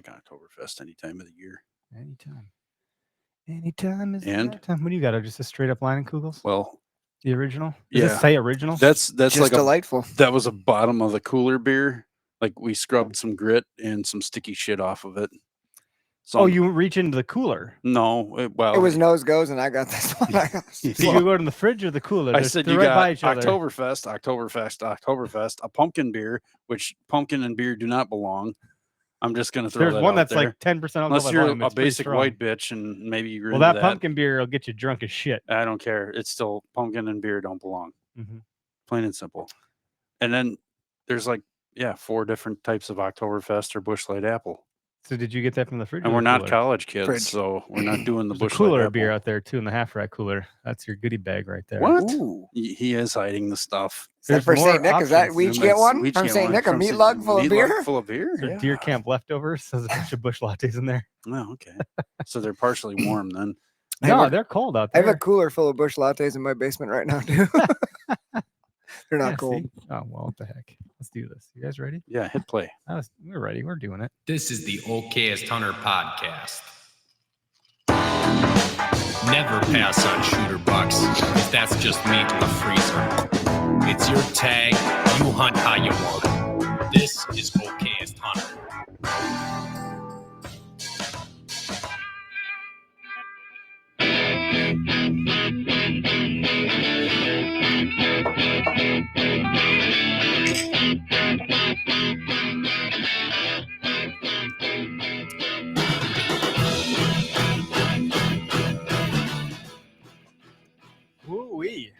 drink Oktoberfest any time of the year. Anytime is the right time. What do you got? Just a straight up Leinenkugels? Well, the original? Does it say original? That's just like delightful. That was a bottom of the cooler beer. Like we scrubbed some grit and some sticky shit off of it. So you reach into the cooler? No, it was nose goes, and I got this one. Did you go in the fridge or the cooler? I said you got Oktoberfest, a pumpkin beer, which pumpkin and beer do not belong. I'm just going to throw that out there. There's one that's like 10% alcohol. Unless you're a basic white bitch and maybe you're into that. Pumpkin beer will get you drunk as shit. I don't care. It's still pumpkin and beer don't belong. Mm-hmm. Plain and simple. And then there's 4 different types of Oktoberfest or Busch Light Apple. So did you get that from the fridge? And we're not college kids, so we're not doing the Busch Light cooler Apple. Beer out there too in the half rack cooler. That's your goodie bag right there. What? He is hiding the stuff. There's for St. Nick, is that we each get one from St. Nick? A meat lug full of beer? Full of beer? Yeah. Deer camp leftovers. There's a bunch of Busch lattes in there. Oh, okay. So they're partially warm then. No, they're cold out there. I have a cooler full of Busch lattes in my basement right now too. They're not cold. See? Oh, well, what the heck? Let's do this. You guys ready? Yeah, hit play. We're ready. We're doing it. This is the Okayest Hunter podcast. Never pass on shooter bucks, because that's just meat in the freezer. It's your tag. You hunt how you want. This is Okayest Hunter. Woo-wee.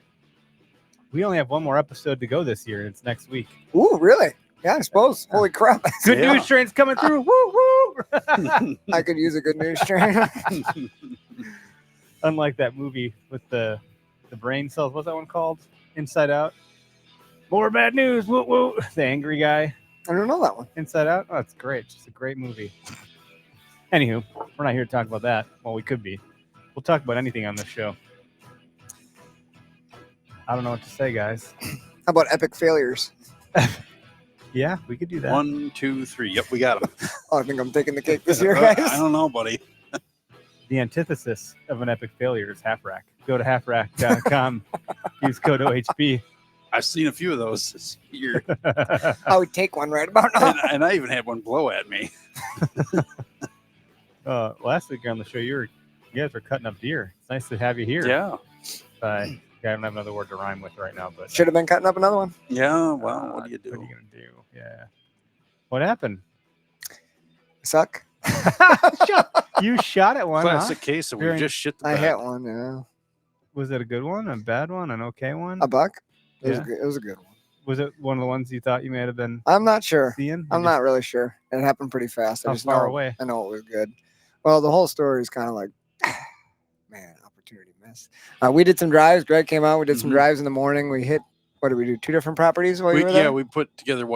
We only have one more episode to go this year, and it's next week. Ooh, really? Yeah, I suppose. Holy crap. Good news train's coming through. Woo, woo. I could use a good news train. Unlike that movie with the brain cells. What's that one called? Inside Out. More bad news. Woo, woo. The angry guy. I don't know that one. Inside Out. Oh, it's great. It's just a great movie. Anywho, we're not here to talk about that. Well, we could be. We'll talk about anything on this show. I don't know what to say, guys. How about epic failures? Yeah, we could do that. 1, 2, 3. Yep, we got them. I think I'm taking the cake this year, guys. I don't know, buddy. The antithesis of an epic failure is half rack. Go to halfrack.com. Use code OHP. I've seen a few of those this year. I would take one right about now. And I even had one blow at me. Last week on the show, you guys were cutting up deer. It's nice to have you here. Yeah. I don't have another word to rhyme with right now, but should have been cutting up another one. Yeah, well, what do you do? What are you gonna do? Yeah. What happened? Suck. You shot at one. Classic case of we just shit the bed. I hit one. Yeah. Was it a good one? A bad one? An okay one? A buck. It was a good one. Was it one of the ones you thought you may have been? I'm not sure. Seeing? I'm not really sure. It happened pretty fast. How far away? I know it was good. Well, the whole story is kind of like, man, opportunity miss. We did some drives. Greg came out. We did some drives in the morning. We hit, what did we do? 2 different properties while you were there? Yeah, we put together,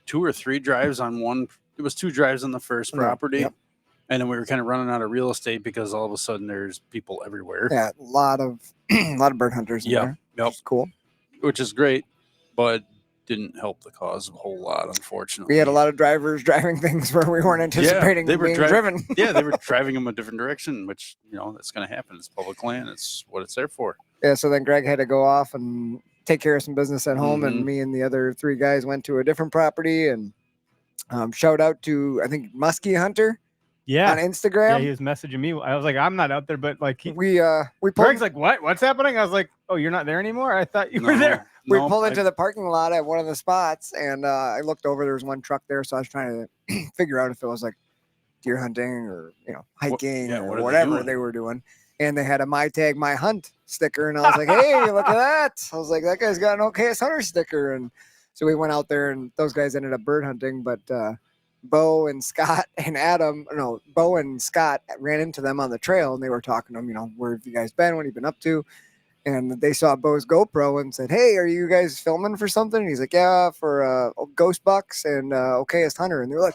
2 or 3 drives on one. It was 2 drives on the first property. Yep. And then we were kind of running out of real estate because all of a sudden there's people everywhere. Yeah, a lot of bird hunters in there. Yep. Cool. Which is great, but didn't help the cause a whole lot, unfortunately. We had a lot of drivers driving things where we weren't anticipating being driven. Yeah, they were driving them a different direction, which, that's going to happen. It's public land. It's what it's there for. Yeah, so then Greg had to go off and take care of some business at home, and me and the other 3 guys went to a different property, and shout out to, I think, Muskie Hunter. Yeah, on Instagram. Yeah, he was messaging me. I was like, I'm not out there, but like we Greg's like, what's happening? I was like, oh, you're not there anymore? I thought you were there. We pulled into the parking lot at one of the spots, and I looked over. There was one truck there, so I was trying to figure out if it was like deer hunting or hiking or whatever they were doing. And they had a My Tag My Hunt sticker, and I was like, hey, look at that! I was like, that guy's got an Okayest Hunter sticker, and so we went out there, and those guys ended up bird hunting, but. Bo and Scott ran into them on the trail, and they were talking to them, where have you guys been? What have you been up to? And they saw Bo's GoPro and said, hey, are you guys filming for something? And he's like, yeah, for Ghost Bucks and Okayest Hunter. And they were like,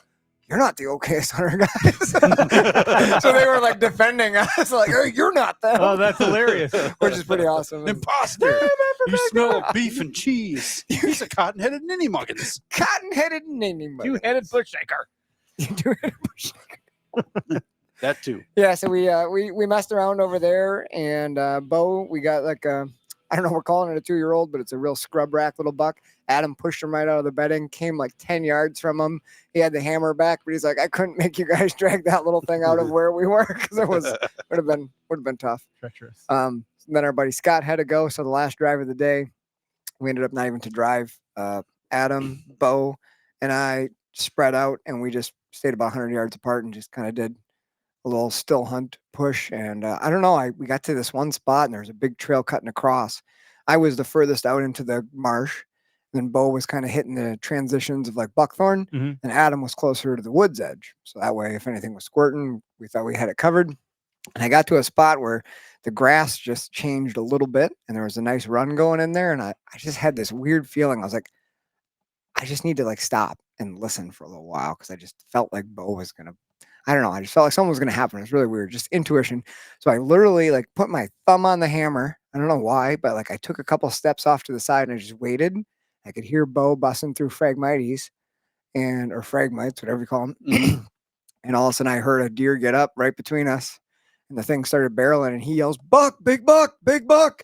you're not the Okayest Hunter guys. So they were like defending us, like, hey, you're not them. Oh, that's hilarious. Which is pretty awesome. Imposter. You smell beef and cheese. He's a cotton-headed ninny muggins. Cotton-headed ninny muggins. Two-headed bush shaker. Two-headed bush shaker. That too. Yeah, so we messed around over there, and Bo, we got like I don't know, we're calling it a 2-year-old, but it's a real scrub rack little buck. Adam pushed him right out of the bedding, came like 10 yards from him. He had the hammer back, but he's like, I couldn't make you guys drag that little thing out of where we were because would have been tough. Treacherous. Then our buddy Scott had to go, so the last drive of the day, we ended up not even to drive. Adam, Bo, and I spread out, and we just stayed about 100 yards apart and just kind of did a little still hunt push. And I don't know, we got to this one spot and there's a big trail cutting across. I was the furthest out into the marsh. Then Bo was kind of hitting the transitions of like buckthorn, and Adam was closer to the woods edge. So that way, if anything was squirting, we thought we had it covered. And I got to a spot where the grass just changed a little bit and there was a nice run going in there. And I just had this weird feeling. I was like, I just need to like stop and listen for a little while because I just felt like Bo was going to, I don't know. I just felt like something was going to happen. It was really weird, just intuition. So I literally like put my thumb on the hammer. I don't know why, but like I took a couple steps off to the side and I just waited. I could hear Bo busting through Phragmites or Phragmites, whatever you call them. And all of a sudden I heard a deer get up right between us and the thing started barreling and he yells, buck, big buck, big buck.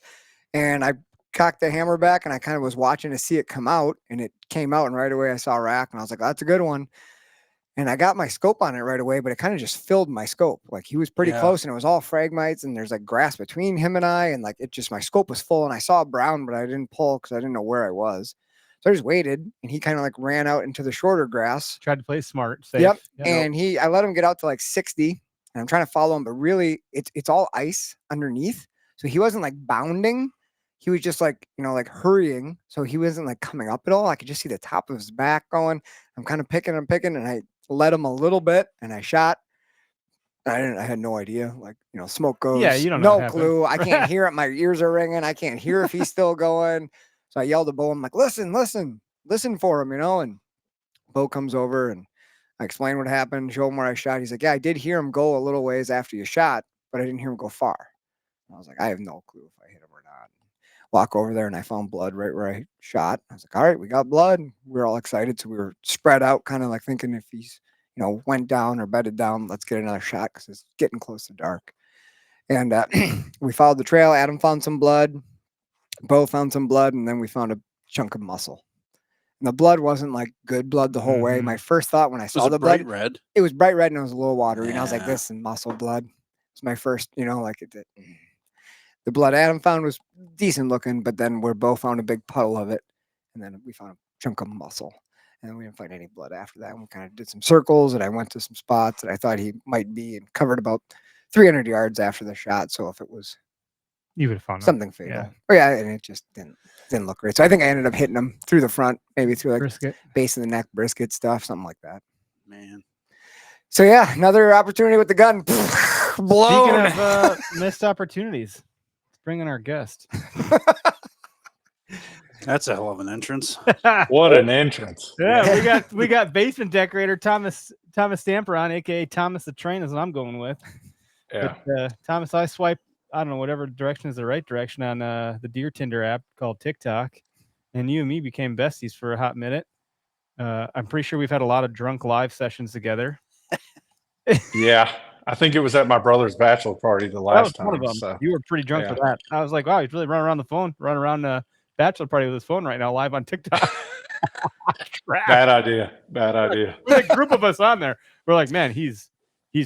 And I cocked the hammer back and I kind of was watching to see it come out and it came out and right away I saw a rack and I was like, oh, that's a good one. And I got my scope on it right away, but it kind of just filled my scope. Like he was pretty close and it was all Phragmites and there's like grass between him and I. And like, my scope was full and I saw a brown, but I didn't pull because I didn't know where I was. So I just waited and he kind of like ran out into the shorter grass. Tried to play smart. Safe. Yep. And I let him get out to like 60 and I'm trying to follow him, but really it's all ice underneath. So he wasn't like bounding. He was just like, like hurrying. So he wasn't like coming up at all. I could just see the top of his back going. I'm kind of picking and I led him a little bit and I shot. I had no idea. Like, smoke goes. Yeah, you don't know. No clue. I can't hear it. My ears are ringing. I can't hear if he's still going. So I yelled at Bo. I'm like, listen for him, and Bo comes over and I explain what happened, show him where I shot. He's like, yeah, I did hear him go a little ways after you shot, but I didn't hear him go far. And I was like, I have no clue if I hit him or not. Walk over there and I found blood right where I shot. I was like, all right, we got blood. We were all excited. So we were spread out, kind of like thinking if he's, went down or bedded down, let's get another shot because it's getting close to dark. And we followed the trail. Adam found some blood. Bo found some blood. And then we found a chunk of muscle. And the blood wasn't like good blood the whole way. My first thought when I saw the blood, red? It was bright red and it was a little watery. And I was like, this is muscle blood. It's my first, the blood Adam found was decent looking, but then we both found a big puddle of it. And then we found a chunk of muscle. And then we didn't find any blood after that. And we kind of did some circles and I went to some spots that I thought he might be and covered about 300 yards after the shot. So if it was you would have found something fatal. And it just didn't look great. So I think I ended up hitting him through the front, maybe through like brisket. Base of the neck, brisket stuff, something like that. Man. So yeah, another opportunity with the gun. Blown. Speaking of missed opportunities, let's bring in our guest. That's a hell of an entrance. What an entrance. Yeah, we got basement decorator Thomas Stamper on, aka Thomas the Train is what I'm going with. Yeah. But, Thomas, I swipe, I don't know, whatever direction is the right direction on the Deer Tinder app called TikTok. And you and me became besties for a hot minute. I'm pretty sure we've had a lot of drunk live sessions together. Yeah. I think it was at my brother's bachelor party the last time. One of them. So. You were pretty drunk for that. I was like, wow, he's really running around the bachelor party with his phone right now, live on TikTok. Bad idea. With a group of us on there. We're like, man, he's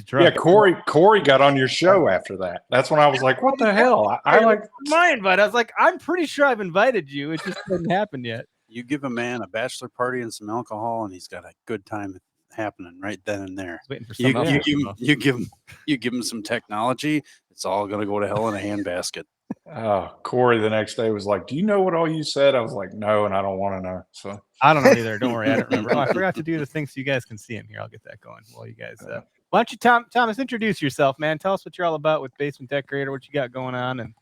drunk. Yeah, Corey got on your show after that. That's when I was like, what the hell? I like my invite. I was like, I'm pretty sure I've invited you. It just hasn't happened yet. You give a man a bachelor party and some alcohol, and he's got a good time happening right then and there. Waiting for you give him some technology. It's all gonna go to hell in a handbasket. Corey the next day was like, do you know what all you said? I was like, no, and I don't want to know. So I don't know either. Don't worry, I don't remember. I forgot to do the thing so you guys can see him here. I'll get that going while you guys why don't you Thomas introduce yourself, man? Tell us what you're all about with Basement Decorator, what you got going on and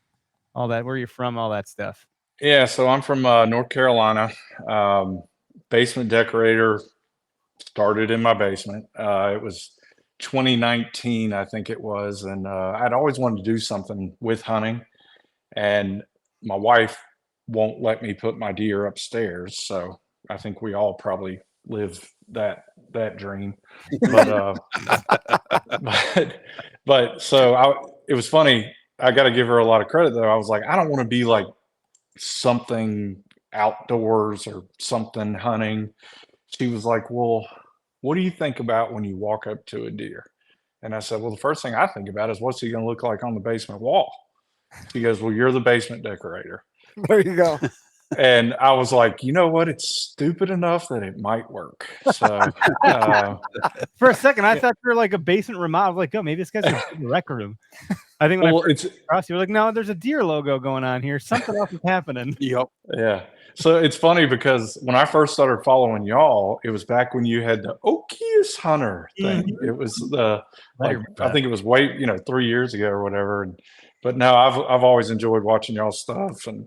all that, where you're from, all that stuff. Yeah, so I'm from North Carolina. Basement Decorator started in my basement. It was 2019, I think it was, and I'd always wanted to do something with hunting, and my wife won't let me put my deer upstairs, so I think we all probably live that dream. But but so it was funny. I got to give her a lot of credit though. I was like, I don't want to be like something outdoors or something hunting. She was like, well, what do you think about when you walk up to a deer? And I said, well, the first thing I think about is what's he going to look like on the basement wall? She goes, well, you're the basement decorator. There you go. And I was like, you know what? It's stupid enough that it might work. So for a second, I thought you were like a basement remodel. I was like, oh, maybe this guy's in the rec room. I think when I first across, you were like, no, there's a deer logo going on here. Something else is happening. Yep. Yeah. So it's funny because when I first started following y'all, it was back when you had the Okayest hunter thing. Mm-hmm. It was I think it was 3 years ago or whatever. But no, I've always enjoyed watching y'all's stuff and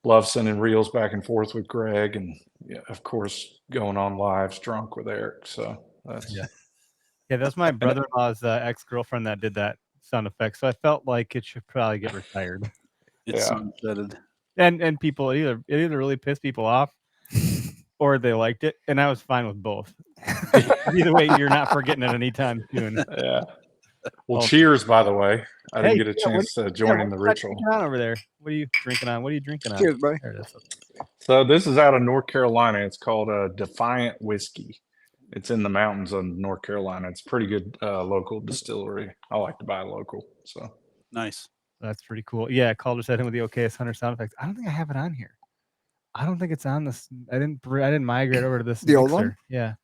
love sending reels back and forth with Greg, and of course going on lives drunk with Eric. So that's that's my brother-in-law's ex-girlfriend that did that sound effect. So I felt like it should probably get retired. It's sunsetted. And people it either really pissed people off or they liked it, and I was fine with both. Either way, you're not forgetting it anytime soon. Yeah. Well, cheers, by the way. I didn't get a chance to join in the ritual. On over there. What are you drinking on? What are you drinking on? Cheers, buddy. There it is. So this is out of North Carolina. It's called Defiant Whiskey. It's in the mountains of North Carolina. It's a pretty good local distillery. I like to buy local. So nice. That's pretty cool. Yeah, Calder said him with the Okayest Hunter sound effects. I don't think I have it on here. I don't think it's on this. I didn't migrate over to this. The old one? Yeah.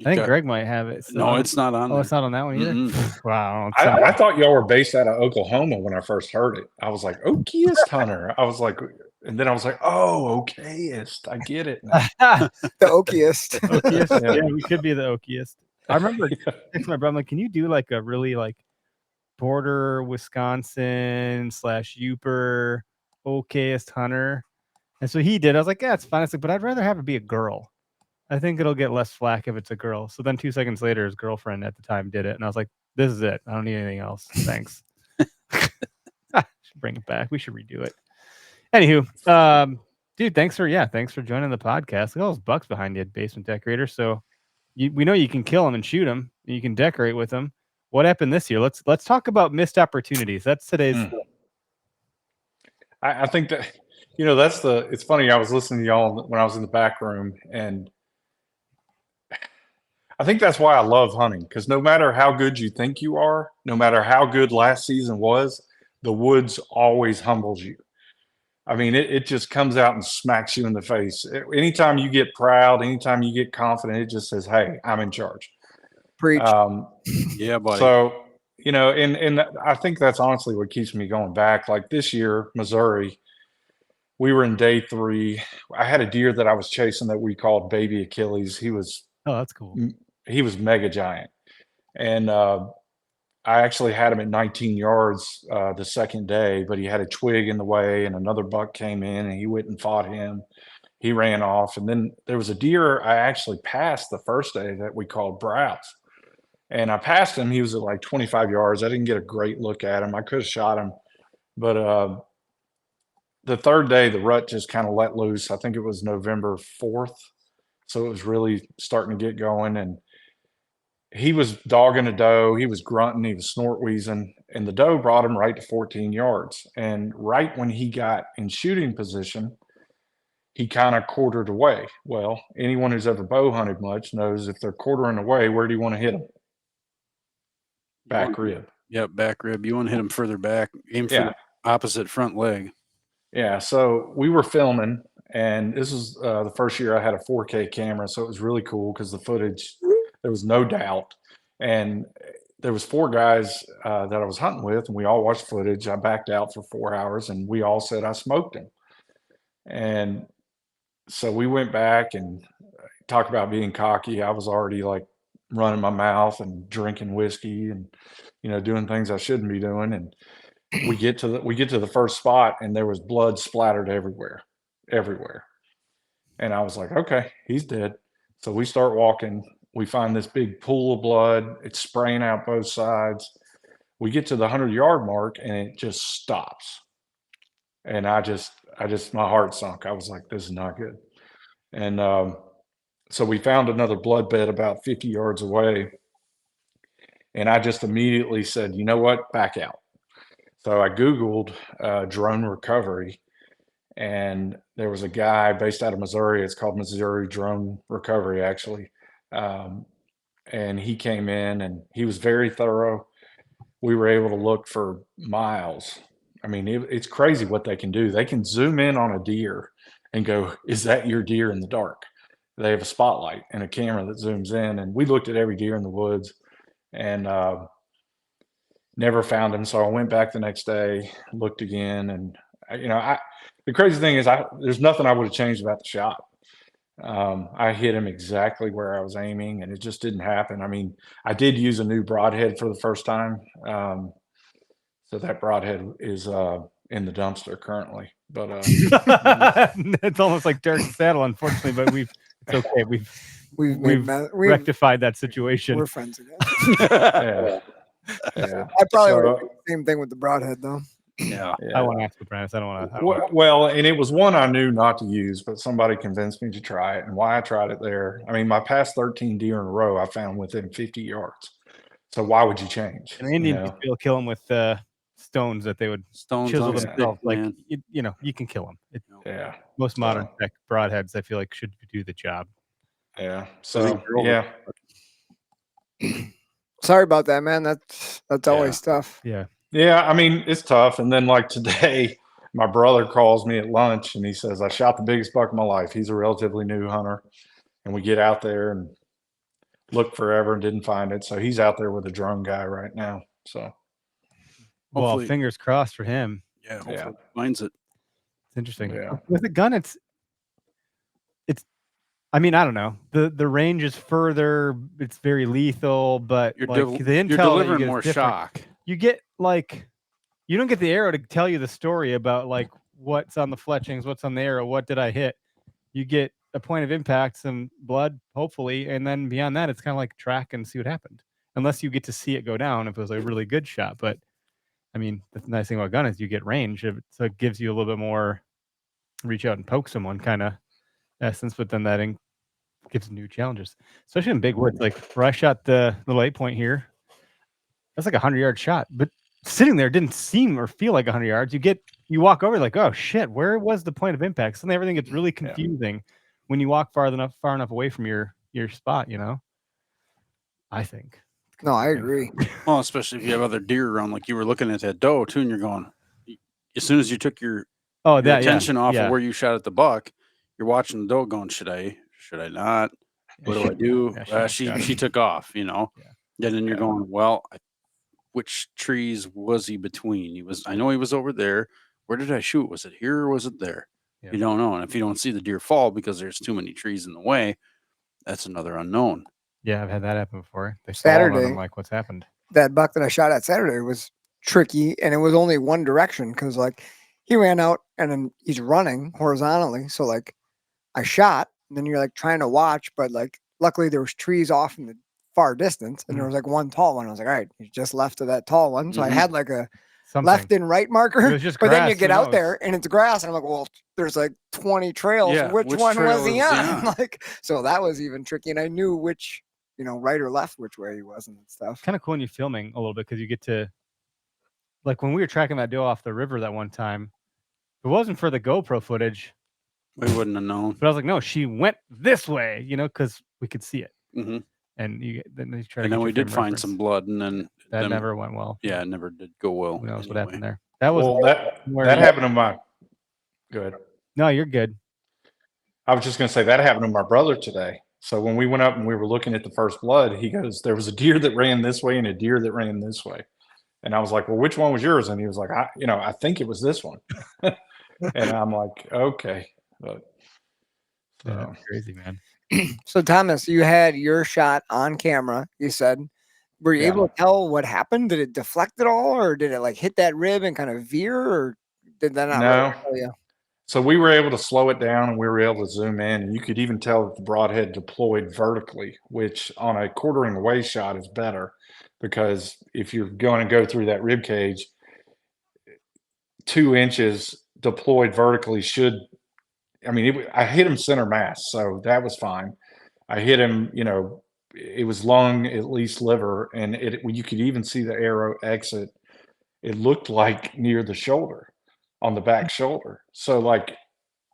I think Greg might have it. So. No, it's not on. Oh, it's not on that one either. Mm-hmm. Wow. I thought y'all were based out of Oklahoma when I first heard it. I was like, Okayest Hunter. I was like, and then I was like, oh, Okayest. I get it now. The Okayest. Okayest. Yeah, we could be the Okayest. I remember texting my brother, I'm like, can you do like a really like border Wisconsin / Uper Okayest Hunter? And so he did. I was like, yeah, it's fine. I was like, but I'd rather have it be a girl. I think it'll get less flack if it's a girl. So then 2 seconds later, his girlfriend at the time did it. And I was like, this is it. I don't need anything else. Thanks. Should bring it back. We should redo it. Anywho, dude, thanks for joining the podcast. Look at all those bucks behind you, basement decorator. So we know you can kill them and shoot them. And you can decorate with them. What happened this year? Let's talk about missed opportunities. That's today's. I think that, it's funny. I was listening to y'all when I was in the back room, and I think that's why I love hunting, because no matter how good you think you are, no matter how good last season was, the woods always humbles you. I mean, it just comes out and smacks you in the face. Anytime you get proud, anytime you get confident, it just says, hey, I'm in charge. Preach. Yeah, buddy. So, and I think that's honestly what keeps me going back. Like this year, Missouri, we were in day 3. I had a deer that I was chasing that we called Baby Achilles. He was that's cool. He was mega giant. And I actually had him at 19 yards the second day, but he had a twig in the way, and another buck came in and he went and fought him. He ran off. And then there was a deer I actually passed the first day that we called Browse. And I passed him. He was at like 25 yards. I didn't get a great look at him. I could have shot him. But the third day, the rut just kind of let loose. I think it was November 4th. So it was really starting to get going. And he was dogging a doe. He was grunting. He was snort wheezing. And the doe brought him right to 14 yards. And right when he got in shooting position, he kind of quartered away. Well, anyone who's ever bow hunted much knows if they're quartering away, where do you want to hit them? Back rib. Yep, back rib. You want to hit them further back. Aim for the opposite front leg. Yeah, so we were filming, and this was the first year I had a 4K camera, so it was really cool because the footage, there was no doubt. And there was 4 guys that I was hunting with, and we all watched footage. I backed out for 4 hours, and we all said I smoked him. And so we went back and talk about being cocky. I was already like running my mouth and drinking whiskey and, doing things I shouldn't be doing. And we get to the first spot, and there was blood splattered everywhere. And I was like, okay, he's dead. So we start walking. We find this big pool of blood. It's spraying out both sides. We get to the 100-yard mark, and it just stops. And I just, my heart sunk. I was like, this is not good. And So we found another blood bed about 50 yards away. And I just immediately said, you know what, back out. So I Googled drone recovery, and there was a guy based out of Missouri. It's called Missouri Drone Recovery, actually. And he came in and he was very thorough. We were able to look for miles. I mean, it's crazy what they can do. They can zoom in on a deer and go, is that your deer in the dark? They have a spotlight and a camera that zooms in. And we looked at every deer in the woods and never found him. So I went back the next day, looked again. And, the crazy thing is there's nothing I would have changed about the shot. I hit him exactly where I was aiming, and it just didn't happen. I mean, I did use a new broadhead for the first time. So that broadhead is in the dumpster currently. But it's almost like Derek Saddle, unfortunately. But it's okay. We've rectified that situation. We're friends again. Yeah. I probably would have done the same thing with the broadhead, though. Yeah. I want to ask Apprentice. I don't want to. Well, and it was one I knew not to use, but somebody convinced me to try it. And why I tried it there, I mean, my past 13 deer in a row I found within 50 yards. So why would you change? An Indian could still kill them with stones that they would chisel themselves. Like you can kill them. Most modern tech broadheads, I feel like, should do the job. Yeah. So yeah. Sorry about that, man. That's always tough. Yeah. Yeah, I mean, it's tough. And then like today, my brother calls me at lunch and he says, I shot the biggest buck of my life. He's a relatively new hunter. And we get out there and look forever and didn't find it. So he's out there with a drone guy right now. So well, fingers crossed for him. Yeah, hopefully finds it. It's interesting. Yeah. With a gun, it's I mean, I don't know. The range is further, it's very lethal, but the intel you're delivering you more shock. You get you don't get the arrow to tell you the story about like what's on the fletchings, what's on the arrow, what did I hit. You get a point of impact, some blood, hopefully, and then beyond that, it's kind of like track and see what happened. Unless you get to see it go down if it was a really good shot. But I mean, the nice thing about gun is you get range, so it gives you a little bit more reach out and poke someone kind of essence. But then that gives new challenges, especially in big woods. Like where I shot the little 8-point here, that's like a 100-yard shot, but sitting there didn't seem or feel like 100 yards. You walk over like, oh shit, where was the point of impact? Suddenly everything gets really confusing when you walk far enough away from your spot. I think. No, I agree. Well, especially if you have other deer around, like you were looking at that doe too, and you're going. As soon as you took your attention off of where you shot at the buck, you're watching the doe, going, should I not? What do I do? She took off, Yeah, then you're going, well, which trees was he between? I know he was over there. Where did I shoot? Was it here or was it there? Yeah. You don't know. And if you don't see the deer fall because there's too many trees in the way, that's another unknown. Yeah, I've had that happen before. Saturday, I'm like, what's happened? That buck that I shot at Saturday was tricky, and it was only one direction because like he ran out and then he's running horizontally. So like I shot, and then you're like trying to watch, but like luckily there was trees off in the far distance, and there was like one tall one. I was like, all right, you just left of that tall one. So I had like a left and right marker. It was just but grass, then you get out there and it's grass, and I'm like, well, there's like 20 trails. Yeah, which one was he on? Yeah. Like, so that was even tricky, and I knew which, right or left, which way he was and stuff. Kind of cool when you're filming a little bit because you get to, like when we were tracking that doe off the river that one time, if it wasn't for the GoPro footage, we wouldn't have known. But I was like, no, she went this way, because we could see it. Mm-hmm. And then we did find some blood, and then that never went well. Yeah, it never did go well. Who knows what happened there? That was that happened to my. Good. No, you're good. I was just going to say that happened to my brother today. So when we went up and we were looking at the first blood, he goes, there was a deer that ran this way and a deer that ran this way. And I was like, well, which one was yours? And he was like, I think it was this one. And I'm like, okay. But, crazy, man. So Thomas, you had your shot on camera, you said. Were you able to tell what happened? Did it deflect at all, or did it like hit that rib and kind of veer, or did that not really tell you? So we were able to slow it down, and we were able to zoom in, and you could even tell that the broadhead deployed vertically, which on a quartering away shot is better, because if you're going to go through that rib cage, 2 inches deployed vertically should. I mean, I hit him center mass, so that was fine. I hit him, it was lung, at least liver, and you could even see the arrow exit. It looked like near the shoulder, on the back shoulder. So like,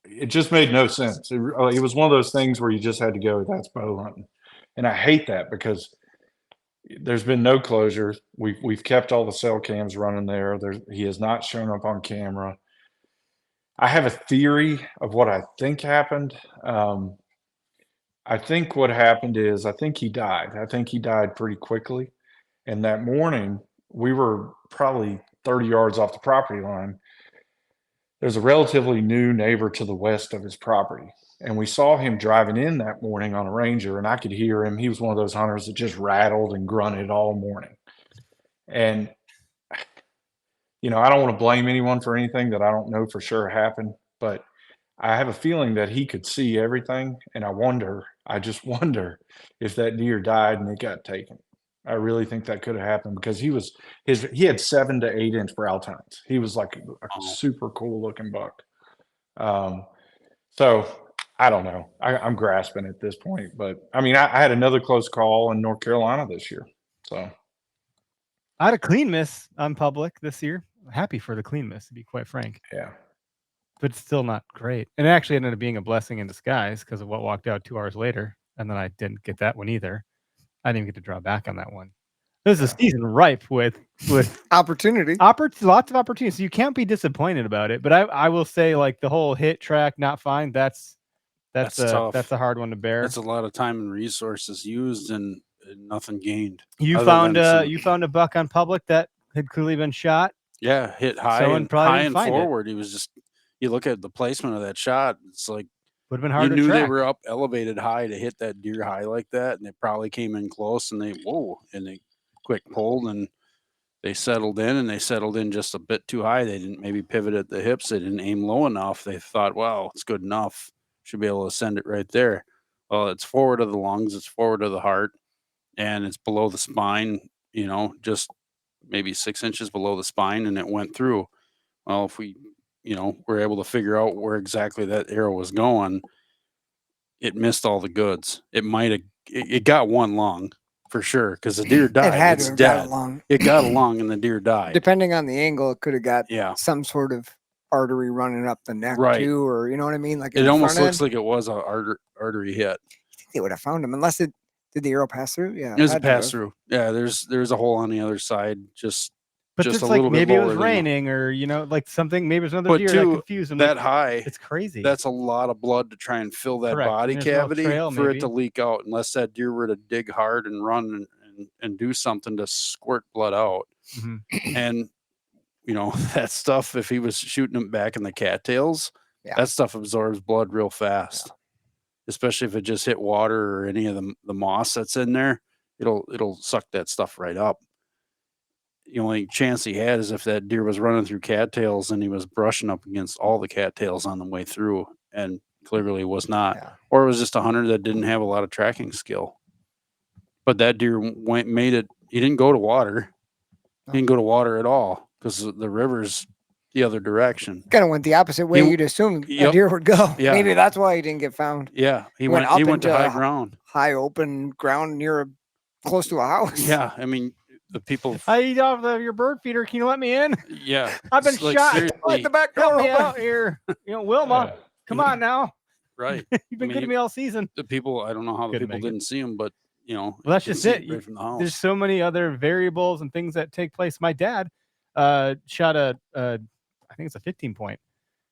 it just made no sense. It was one of those things where you just had to go, that's bow hunting. And I hate that because there's been no closure. We've kept all the cell cams running there. He has not shown up on camera. I have a theory of what I think happened. I think what happened is I think he died. I think he died pretty quickly. And that morning, we were probably 30 yards off the property line. There's a relatively new neighbor to the west of his property. And we saw him driving in that morning on a Ranger, and I could hear him. He was one of those hunters that just rattled and grunted all morning. And, I don't want to blame anyone for anything that I don't know for sure happened, but I have a feeling that he could see everything. And I just wonder if that deer died and it got taken. I really think that could have happened because he had 7 to 8 inch brow tines. He was like a super cool looking buck. So I don't know. I'm grasping at this point, but I mean, I had another close call in North Carolina this year. So I had a clean miss on public this year. Happy for the clean miss, to be quite frank. Yeah. But it's still not great. And it actually ended up being a blessing in disguise because of what walked out 2 hours later. And then I didn't get that one either. I didn't even get to draw back on that one. This is a season ripe with opportunity. Lots of opportunities. So you can't be disappointed about it. But I will say, like, the whole hit track not fine, that's tough. That's a hard one to bear. That's a lot of time and resources used and nothing gained. You found a buck on public that had clearly been shot. Yeah, hit high and forward. He was just, you look at the placement of that shot, it's like would have been hard. You knew they were up elevated high to hit that deer high like that, and they probably came in close and they quick pulled and they settled in just a bit too high. They didn't maybe pivot at the hips. They didn't aim low enough. They thought, well, it's good enough. Should be able to send it right there. Well, it's forward of the lungs, it's forward of the heart, and it's below the spine, just maybe 6 inches below the spine, and it went through. Well, if we, were able to figure out where exactly that arrow was going, it missed all the goods. It got one lung for sure because the deer died. It had it's to have dead. got a lung. It got a lung and the deer died. Depending on the angle, it could have got some sort of artery running up the neck too, or you know what I mean? Like it almost looks like it was a artery hit. I think they would have found him unless did the arrow pass through? Yeah, there's a pass through. Yeah, there's a hole on the other side. But just a little bit maybe it was lower raining, or like something. Maybe it's another deer that confused him. That high, it's crazy. That's a lot of blood to try and fill that body cavity for it to leak out. Unless that deer were to dig hard and run and do something to squirt blood out. Mm-hmm. And that stuff. If he was shooting them back in the cattails, that stuff absorbs blood real fast. Especially if it just hit water or any of the moss that's in there, it'll suck that stuff right up. The only chance he had is if that deer was running through cattails and he was brushing up against all the cattails on the way through, and clearly was not. Yeah. Or it was just a hunter that didn't have a lot of tracking skill. But that deer made it. He didn't go to water. He didn't go to water at all because the river's the other direction. Kind of went the opposite way you'd assume a deer would go. Yeah. Maybe that's why he didn't get found. Yeah, he went to high ground. High open ground close to a house. Yeah, I mean, the people. I eat off of your bird feeder. Can you let me in? Yeah, I've been shot. Like the back door out here. Wilma, come on now. Right. You've been good to me all season. The people, I don't know how the people didn't see him, but well, that's just it. Right from the house. There's so many other variables and things that take place. My dad shot I think it's a 15-point,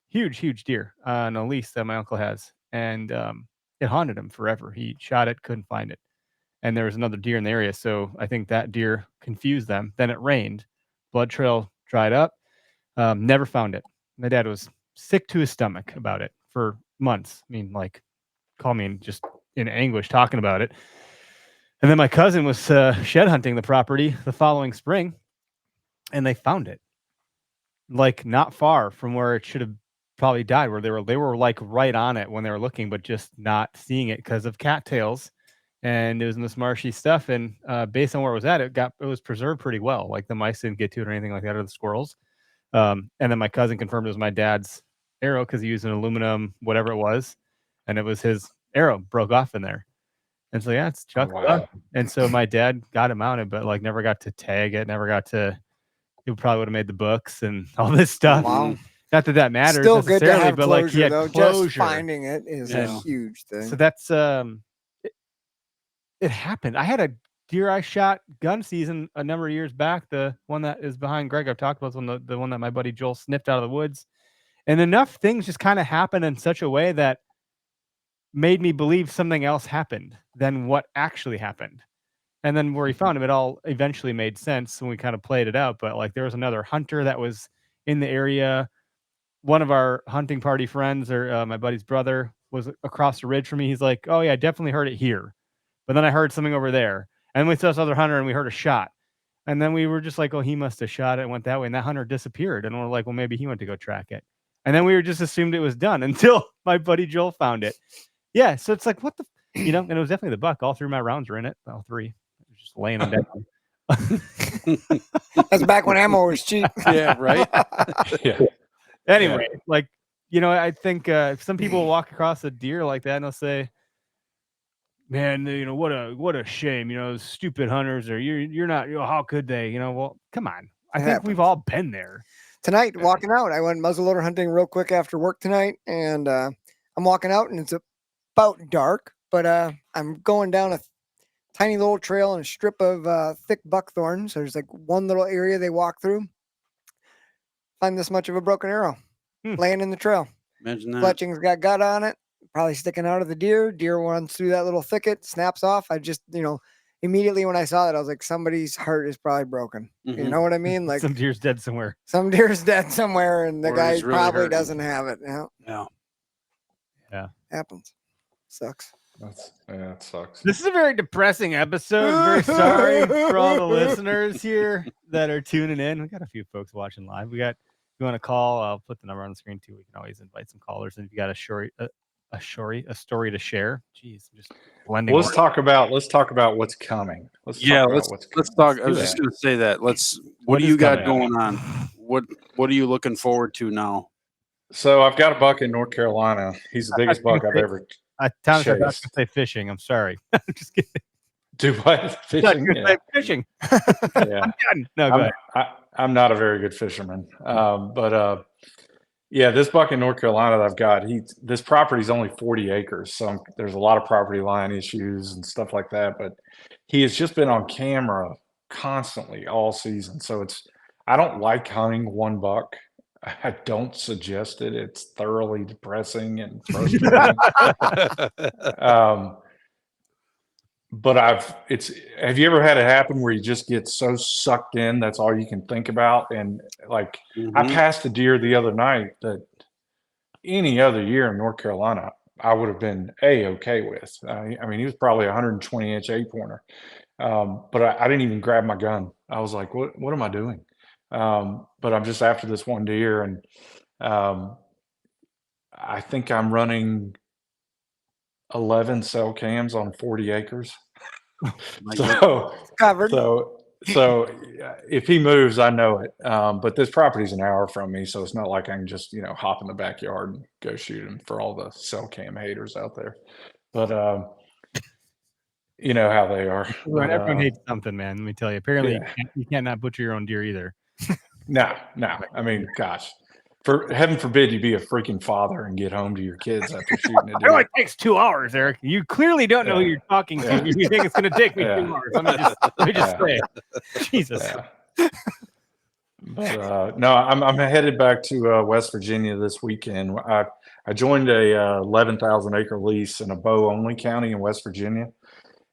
huge deer on a lease that my uncle has, and it haunted him forever. He shot it, couldn't find it. And there was another deer in the area, so I think that deer confused them. Then it rained, blood trail dried up, never found it. My dad was sick to his stomach about it for months. I mean, like, call me just in anguish talking about it. And then my cousin was shed hunting the property the following spring, and they found it, like not far from where it should have probably died, where they were like right on it when they were looking, but just not seeing it because of cattails. And it was in this marshy stuff, and based on where it was at, it was preserved pretty well. Like the mice didn't get to it or anything like that, or the squirrels. And then my cousin confirmed it was my dad's arrow because he used an aluminum, whatever it was, and it was his arrow broke off in there. And so, yeah, it's Chuck. Oh, wow. And so my dad got it mounted, but like never got to tag it, never got to, it probably would have made the books and all this stuff. Wow. Not that that matters Still good to necessarily, have but closure, like he had though. closure. Just finding it is a huge thing. So that's, it happened. I had a deer I shot gun season a number of years back. The one that is behind Greg I've talked about, the one that my buddy Joel sniffed out of the woods. And enough things just kind of happened in such a way that made me believe something else happened than what actually happened. And then where he found him, it all eventually made sense when we kind of played it out. But like there was another hunter that was in the area. One of our hunting party friends, or my buddy's brother, was across the ridge from me. He's like, "Oh yeah, I definitely heard it here." But then I heard something over there. And we saw this other hunter and we heard a shot. And then we were just like, oh, he must have shot it and went that way. And that hunter disappeared. And we're like, well, maybe he went to go track it. And then we were just assumed it was done until my buddy Joel found it. Yeah. So it's like, what the, and it was definitely the buck. All 3 of my rounds were in it. All 3. I was just laying them down. That's back when ammo was cheap. Yeah, right. Yeah. Anyway, I think some people walk across a deer like that and they'll say, man, what a shame, stupid hunters, or you're not, how could they, well, come on. I think we've all been there. Tonight, walking out, I went muzzleloader hunting real quick after work tonight, and I'm walking out and it's about dark, but I'm going down a tiny little trail and a strip of thick buckthorn. So there's like one little area they walk through. Find this much of a broken arrow laying in the trail. Imagine that. Fletching's got gut on it. Probably sticking out of the deer. Deer runs through that little thicket, snaps off. I just, immediately when I saw that, I was like, somebody's heart is probably broken. Mm-hmm. You know what I mean? Like some deer's dead somewhere. Some deer's dead somewhere, and the guy really probably hurting. doesn't have it. Yeah. Happens. Sucks. It sucks. This is a very depressing episode. I'm very sorry for all the listeners here that are tuning in. We got a few folks watching live. If you want to call, I'll put the number on the screen too. We can always invite some callers. And if you got a story to share. Jeez, I'm just blending. Let's talk about what's coming. Let's talk. I was just going to say that. What do you got going on? What are you looking forward to now? So I've got a buck in North Carolina. He's the biggest buck I've ever Thomas, I was going to say fishing. I'm sorry. I'm just kidding. Do what? Fishing? Yeah. Fishing. Yeah. No, go ahead. I'm not a very good fisherman. But this buck in North Carolina that I've got, this property is only 40 acres. So there's a lot of property line issues and stuff like that. But he has just been on camera constantly all season. So I don't like hunting one buck. I don't suggest it. It's thoroughly depressing and frustrating. But have you ever had it happen where you just get so sucked in, that's all you can think about? And like, I passed a deer the other night that any other year in North Carolina, I would have been okay with. I mean, he was probably 120-inch 8-pointer. But I didn't even grab my gun. I was like, what am I doing? But I'm just after this one deer, and I think I'm running 11 cell cams on 40 acres. So covered. So if he moves, I know it. But this property's an hour from me, so it's not like I can just hop in the backyard and go shoot him, for all the cell cam haters out there. But you know how they are. But, everyone hates something, man. Let me tell you. Apparently, you can't not butcher your own deer either. No. I mean, gosh, for heaven forbid you be a freaking father and get home to your kids after shooting a deer. It only takes 2 hours, Eric. You clearly don't know who you're talking to. You think it's going to take me 2 hours. Let me just say, Jesus. Yeah. But no, I'm headed back to West Virginia this weekend. I joined a 11,000 acre lease in a bow only county in West Virginia,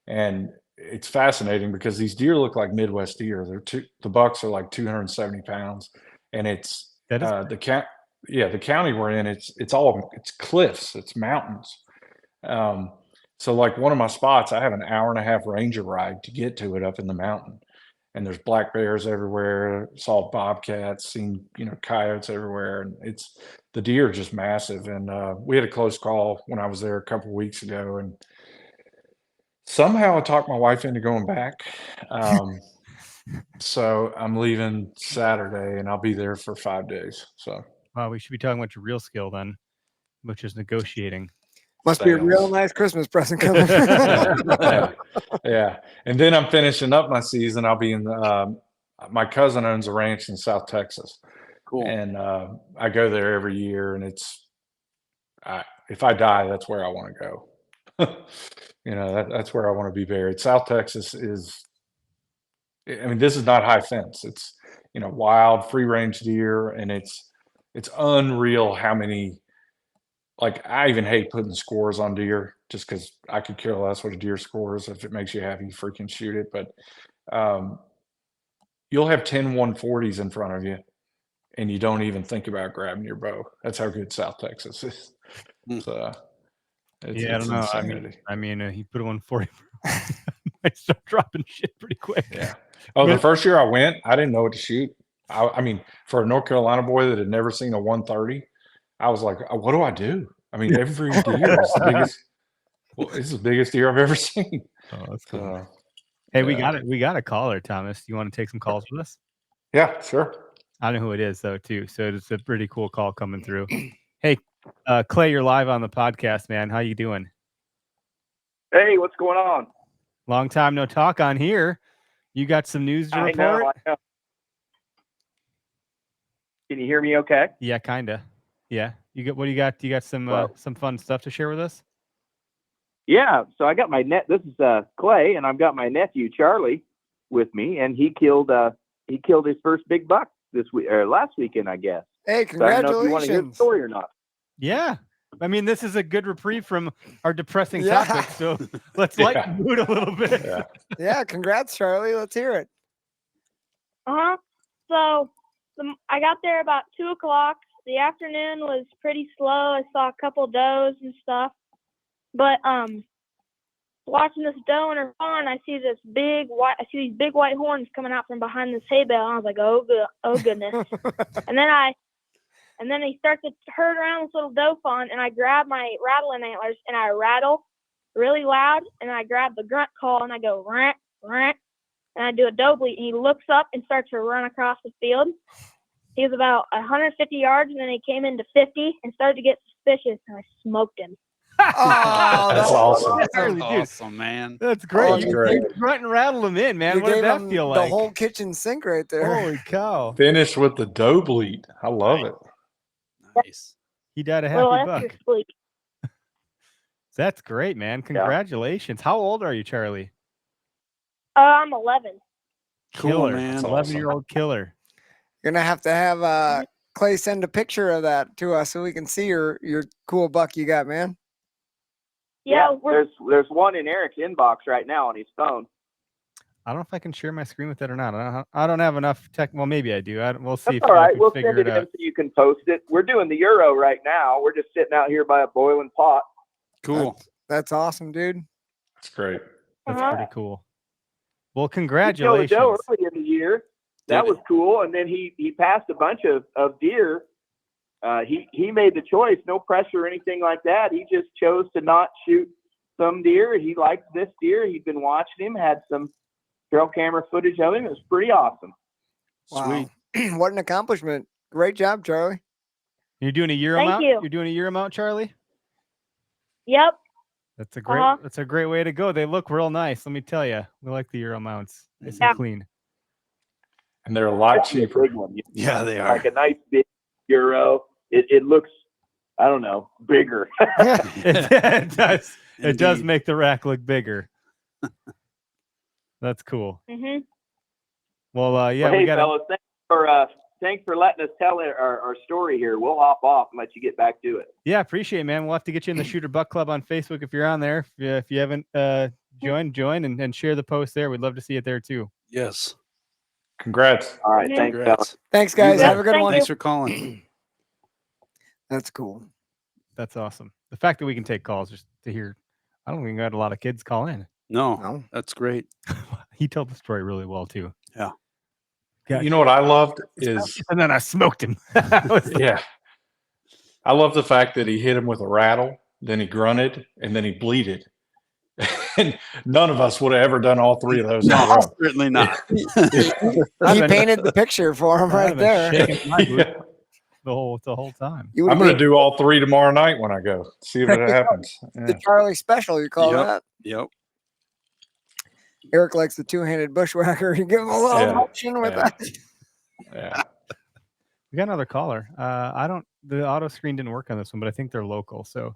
and it's fascinating because these deer look like Midwest deer. The bucks are like 270 pounds, and it's the county we're in. It's cliffs, it's mountains. So like one of my spots, I have an hour-and-a-half ranger ride to get to it up in the mountain, and there's black bears everywhere. Saw bobcats, seen coyotes everywhere, and the deer are just massive. And we had a close call when I was there a couple of weeks ago, and somehow I talked my wife into going back. So I'm leaving Saturday, and I'll be there for 5 days. So we should be talking about your real skill then, which is negotiating. Must be a real nice Christmas present coming. Yeah. And then I'm finishing up my season. I'll be in my cousin owns a ranch in South Texas. Cool. And I go there every year, and if I die, that's where I want to go. That's where I want to be buried. South Texas is, I mean, this is not high fence. It's, wild, free range deer. And it's unreal how many, like, I even hate putting scores on deer just because I could care less what a deer scores. If it makes you happy, freaking shoot it. But you'll have 10 140s in front of you, and you don't even think about grabbing your bow. That's how good South Texas is. So, I don't know. I mean, he put a 140. I start dropping shit pretty quick. Yeah. Oh, the first year I went, I didn't know what to shoot. I mean, for a North Carolina boy that had never seen a 130, I was like, what do I do? I mean, every deer is the biggest. Well, it's the biggest deer I've ever seen. Oh, that's cool. Hey, we got a caller, Thomas. You want to take some calls with us? Yeah, sure. I know who it is though, too. So it's a pretty cool call coming through. Hey, Clay, you're live on the podcast, man. How you doing? Hey, what's going on? Long time no talk on here. You got some news to report? I know. Can you hear me okay? Yeah, kinda. Yeah. What do you got? Do you got some fun stuff to share with us? Yeah. So I got this is Clay, and I've got my nephew Charlie with me, and he killed his first big buck this week or last weekend, I guess. Hey, congratulations! So I don't know if you want to hear the story or not. Yeah. I mean, this is a good reprieve from our depressing topic, so let's lighten the mood a little bit. Yeah, congrats, Charlie. Let's hear it. So I got there about 2 o'clock. The afternoon was pretty slow. I saw a couple does and stuff, but watching this doe in her fawn, I see these big white horns coming out from behind this hay bale. I was like, oh goodness. And then he starts to herd around this little doe fawn, and I grab my rattling antlers, and I rattle really loud, and I grab the grunt call, and I go, rant, rant, and I do a doe bleat, and he looks up and starts to run across the field. He was about 150 yards, and then he came into 50 and started to get suspicious, and I smoked him. Oh, that's awesome. That's awesome, man. That's great. That's great. You grunt and rattle him in, man. You what did that him feel like? The whole kitchen sink right there. Holy cow. Finish with the doe bleat. I love it. Nice. He died a happy buck. That's great, man. Congratulations. How old are you, Charlie? I'm 11. Killer, man. 11-year-old killer. You're gonna have to have Clay send a picture of that to us so we can see your cool buck you got, man. Yeah, there's one in Eric's inbox right now on his phone. I don't know if I can share my screen with that or not. I don't have enough tech. Well, maybe I do. We'll see. That's all right. We'll send it in so you can post it. We're doing the Euro right now. We're just sitting out here by a boiling pot. Cool. That's awesome, dude. That's great. That's pretty cool. Well, congratulations. He killed a doe early in the year. That was cool. And then he passed a bunch of deer. He made the choice, no pressure or anything like that. He just chose to not shoot some deer. He liked this deer. He'd been watching him, had some trail camera footage of him. It was pretty awesome. Wow. Sweet. What an accomplishment. Great job, Charlie. You're doing a Euro mount? You're doing a Euro mount, Charlie? Yep. That's a great way to go. They look real nice. Let me tell you. We like the Euro mounts. Nice and clean. And they're a lot cheaper. Yeah, they are. Like a nice big Euro. It looks, I don't know, bigger. It does. Indeed. It does make the rack look bigger. That's cool. Mm-hmm. Well, yeah. Well, hey, fellas, thanks for letting us tell our story here. We'll hop off and let you get back to it. Yeah, appreciate it, man. We'll have to get you in the Shooter Buck Club on Facebook if you're on there. If you haven't join and share the post there. We'd love to see it there too. Yes. Congrats. All right. Thanks, fellas. Thanks, guys. Have a good one. Thanks for calling. That's cool. That's awesome. The fact that we can take calls just to hear. I don't think we got a lot of kids call in. No, that's great. He told the story really well too. Yeah. You know what I loved is, and then I smoked him. Yeah. I love the fact that he hit him with a rattle, then he grunted, and then he bleated. And none of us would have ever done all three of those. No, certainly not. He painted the picture for him right there. the whole time. I'm going to do all 3 tomorrow night when I go. See if it happens. The Charlie special, you call that? Yep. Eric likes the 2-handed bushwhacker. You give him a little motion with that. Yeah. We got another caller. The auto screen didn't work on this one, but I think they're local. So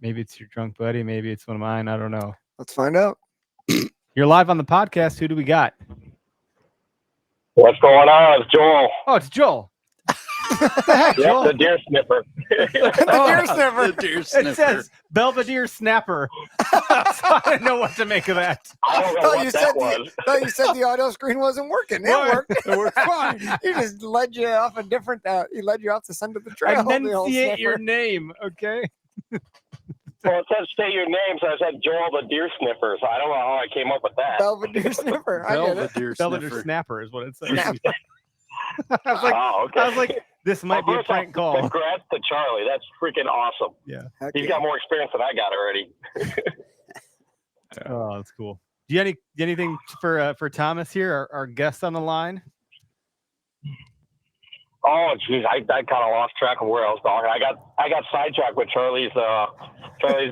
maybe it's your drunk buddy. Maybe it's one of mine. I don't know. Let's find out. You're live on the podcast. Who do we got? What's going on? It's Joel. Oh, it's Joel. What the heck, Joel? The deer sniffer. The deer sniffer. It says Belvedere Snapper. So I didn't know what to make of that. I don't know what that was. Thought you said the auto screen wasn't working. It worked. It worked fine. He just led you off a different. He led you off the center of the trail. Enunciate your name, okay? Well, it says say your name, so I said Joel the deer sniffer. So I don't know how I came up with that. Belvedere Sniffer. I get it. Belvedere Snapper is what it says. Snap. I was like, okay. I was like, this might be a prank call. Congrats to Charlie. That's freaking awesome. Yeah. He's got more experience than I got already. Oh, that's cool. Do you have anything for Thomas here, our guest on the line? Oh, geez, I kind of lost track of where I was talking. I got sidetracked with Charlie's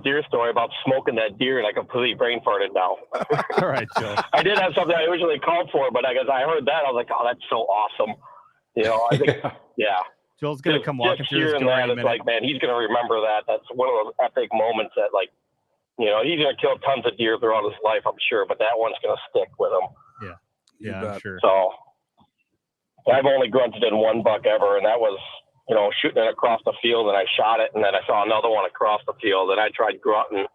deer story about smoking that deer, and I completely brain farted now. All right, Joe. I did have something I originally called for, but I heard that, I was like, oh, that's so awesome. You know, I think, yeah. Joel's gonna come walking through his story in a minute. Like, man, he's gonna remember that. That's one of those epic moments that, like, you know, he's gonna kill tons of deer throughout his life, I'm sure, but that one's gonna stick with him. Yeah, I'm sure. So I've only grunted in one buck ever, and that was, you know, shooting it across the field, and I shot it, and then I saw another one across the field, and I tried grunting,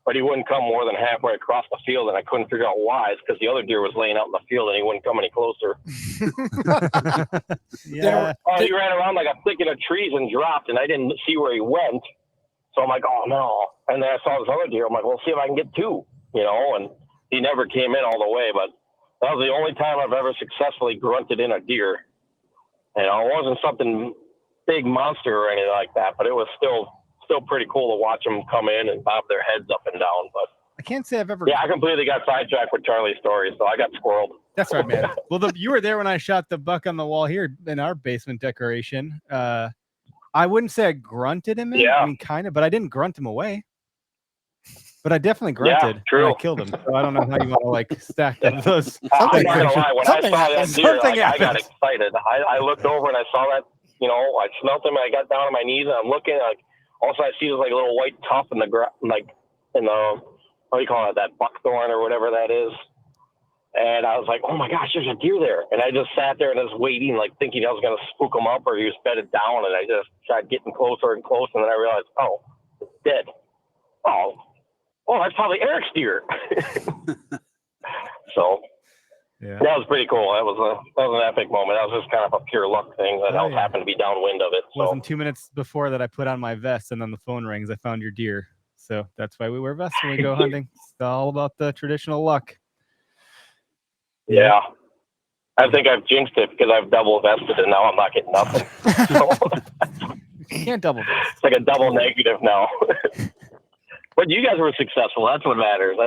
but he wouldn't come more than halfway across the field, and I couldn't figure out why. It's because the other deer was laying out in the field, and he wouldn't come any closer. Yeah. He ran around like a thicket of trees and dropped, and I didn't see where he went. So I'm like, oh, no. And then I saw this other deer. I'm like, well, see if I can get 2, you know, and he never came in all the way, but that was the only time I've ever successfully grunted in a deer. You know, it wasn't something big monster or anything like that, but it was still pretty cool to watch them come in and bob their heads up and down. But I can't say I've ever. Yeah, I completely got sidetracked with Charlie's story, so I got squirreled. That's right, man. Well, you were there when I shot the buck on the wall here in our basement decoration. I wouldn't say I grunted him in. Yeah. I mean, kind of, but I didn't grunt him away. But I definitely grunted. Yeah, true. And I killed him. So I don't know how you want to like stack up those. I'm not gonna lie. When I saw that deer, I got happened. excited. I looked over and I saw that. You know, I smelt him. And I got down on my knees and I'm looking. Like, also I see this like a little white tuft in the like in the what do you call it? That buckthorn or whatever that is. And I was like, oh my gosh, there's a deer there. And I just sat there and was waiting, like thinking I was gonna spook him up or he was bedded down. And I just started getting closer and closer. And then I realized, oh, it's dead. Oh, that's probably Eric's deer. So yeah, that was pretty cool. That was an epic moment. That was just kind of a pure luck thing that I happened to be downwind of it. So. Wasn't 2 minutes before that I put on my vest and then the phone rings. I found your deer. So that's why we wear vests when we go hunting. It's all about the traditional luck. Yeah. I think I've jinxed it because I've double vested and now I'm not getting nothing. You can't double vest. It's like a double negative now. But you guys were successful. That's what matters.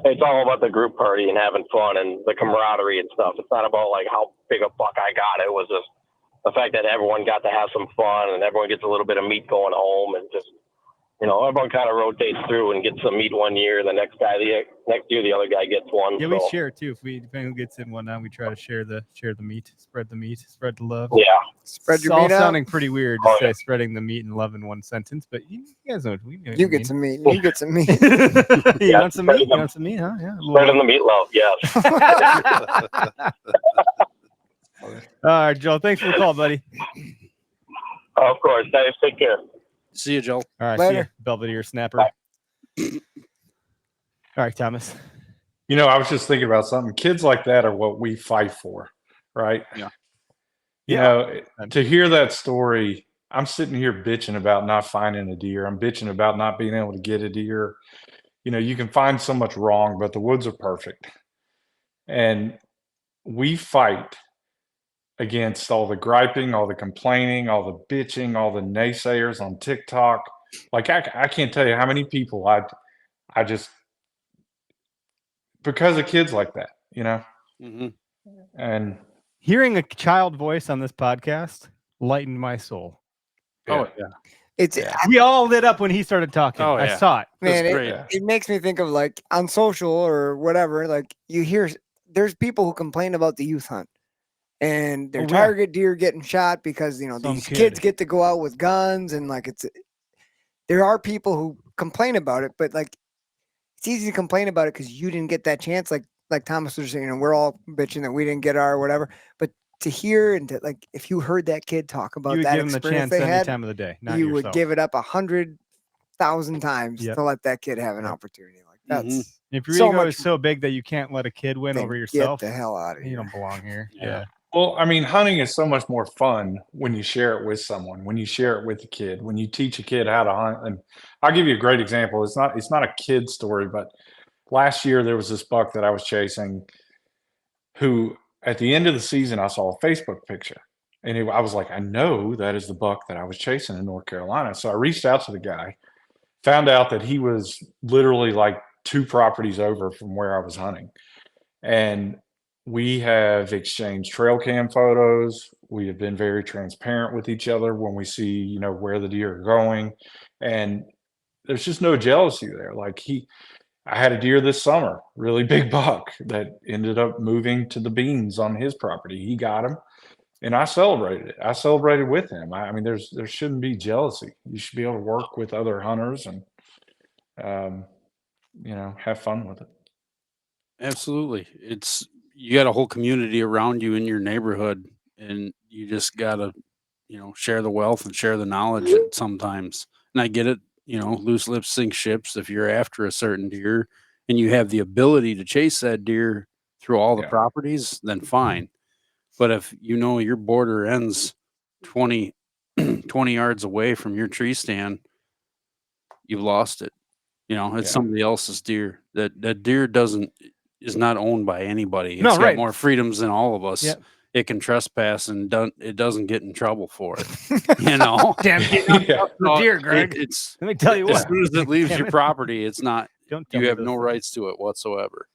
It's all about the group party and having fun and the camaraderie and stuff. It's not about like how big a buck I got. It was just the fact that everyone got to have some fun and everyone gets a little bit of meat going home and just, you know, everyone kind of rotates through and gets some meat one year. The next year, the other guy gets one. Yeah, we share too. Depending who gets in one now, we try to share the meat, spread the meat, spread the love. Yeah. Spread your meat. It's all out. Sounding pretty weird to say spreading the meat and love in one sentence, but you guys know what we know. You get some meat. You get some meat. You want some meat? You want some meat, huh? Yeah. Spreading the meat love, yes. All right, Joe. Thanks for the call, buddy. Of course. Guys, take care. See you, Joel. All right, Later. see you, Belvedere Snapper. Bye. All right, Thomas. You know, I was just thinking about something. Kids like that are what we fight for, right? Yeah. You know, to hear that story, I'm sitting here bitching about not finding a deer. I'm bitching about not being able to get a deer. You know, you can find so much wrong, but the woods are perfect. And we fight against all the griping, all the complaining, all the bitching, all the naysayers on TikTok. Like I can't tell you how many people I just, because of kids like that, you know? Mm-hmm. And hearing a child voice on this podcast lightened my soul. Oh yeah. We all lit up when he started talking. Oh, I saw it. Man, great. It makes me think of like on social or whatever, like you hear there's people who complain about the youth hunt and their target deer getting shot because, these kids get to go out with guns and like there are people who complain about it, but like it's easy to complain about it because you didn't get that chance. Like Thomas was saying, we're all bitching that we didn't get our whatever, but to hear and to like, if you heard that kid talk about that give him the chance they any had, time of the day, you would give it up 100,000 times to let that kid have an opportunity. Like that's if your ego is so big that you can't let a kid win over yourself, get the hell out of here. You don't belong here. Yeah. Well, I mean, hunting is so much more fun when you share it with someone, when you share it with a kid, when you teach a kid how to hunt. And I'll give you a great example. It's not a kid story, but last year there was this buck that I was chasing who at the end of the season, I saw a Facebook picture and I was like, I know that is the buck that I was chasing in North Carolina. So I reached out to the guy, found out that he was literally like 2 properties over from where I was hunting. And we have exchanged trail cam photos. We have been very transparent with each other when we see, where the deer are going. And there's just no jealousy there. Like I had a deer this summer, really big buck that ended up moving to the beans on his property. He got him and I celebrated it. I celebrated with him. I mean, there shouldn't be jealousy. You should be able to work with other hunters and, have fun with it. Absolutely. You got a whole community around you in your neighborhood and you just got to, share the wealth and share the knowledge sometimes. And I get it, loose lips sink ships. If you're after a certain deer and you have the ability to chase that deer through all the properties, then fine. But if your border ends 20 yards away from your tree stand, you've lost it. It's somebody else's deer. That deer is not owned by anybody. It's got more freedoms than all of us. Yep. It can trespass and it doesn't get in trouble for it. Damn deer, Greg. Let me tell you what. As soon as it leaves your property, it's not. You have no rights to it whatsoever.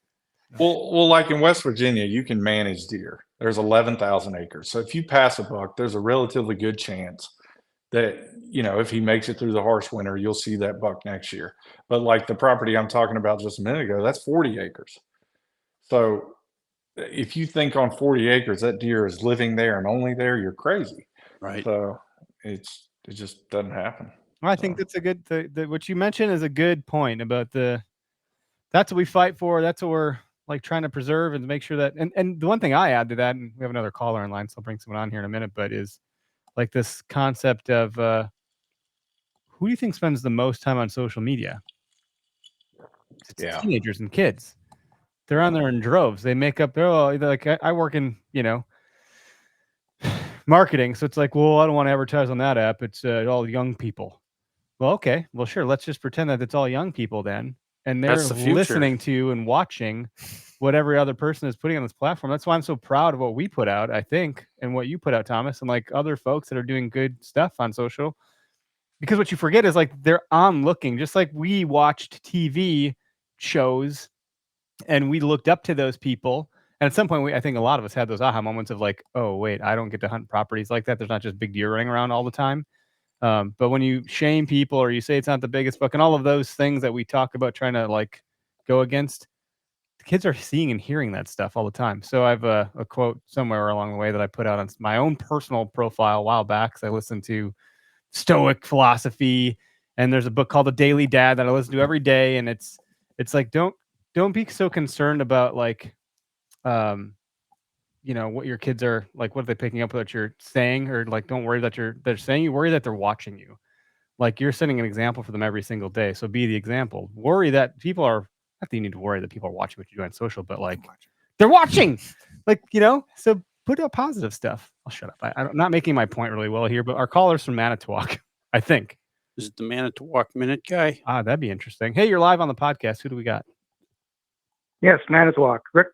Well, like in West Virginia, you can manage deer. There's 11,000 acres. So if you pass a buck, there's a relatively good chance that, if he makes it through the harsh winter, you'll see that buck next year. But like the property I'm talking about just a minute ago, that's 40 acres. So if you think on 40 acres, that deer is living there and only there, you're crazy. Right. So it just doesn't happen. Well, I think that's a good, what you mentioned is a good point about that's what we fight for. That's what we're like trying to preserve and to make sure that, and the one thing I add to that, and we have another caller in line, so I'll bring someone on here in a minute, but is like this concept of who do you think spends the most time on social media? It's teenagers and kids. They're on there in droves. They make up their like I work in, marketing. So it's like, well, I don't want to advertise on that app. It's all young people. Well, okay. Well, sure. Let's just pretend that it's all young people then. And they're listening to and watching what every other person is putting on this platform. That's why I'm so proud of what we put out, I think, and what you put out, Thomas, and like other folks that are doing good stuff on social. Because what you forget is like they're on looking, just like we watched TV shows and we looked up to those people. And at some point, I think a lot of us had those aha moments of like, oh, wait, I don't get to hunt properties like that. There's not just big deer running around all the time. But when you shame people or you say it's not the biggest buck and all of those things that we talk about trying to like go against, the kids are seeing and hearing that stuff all the time. So I have a quote somewhere along the way that I put out on my own personal profile a while back because I listened to Stoic philosophy, and there's a book called The Daily Dad that I listen to every day, and it's like don't be so concerned about like what your kids are like, what are they picking up that you're saying, or like don't worry that they're saying, you worry that they're watching you. Like you're setting an example for them every single day, so be the example. Worry that people are, not that you need to worry that people are watching what you do on social, but like they're watching, like so put out positive stuff. I'll shut up. I'm not making my point really well here, but our caller's from Manitowoc, I think. Is it the Manitowoc Minute guy? That'd be interesting. Hey, you're live on the podcast. Who do we got? Yes, Manitowoc. Rick.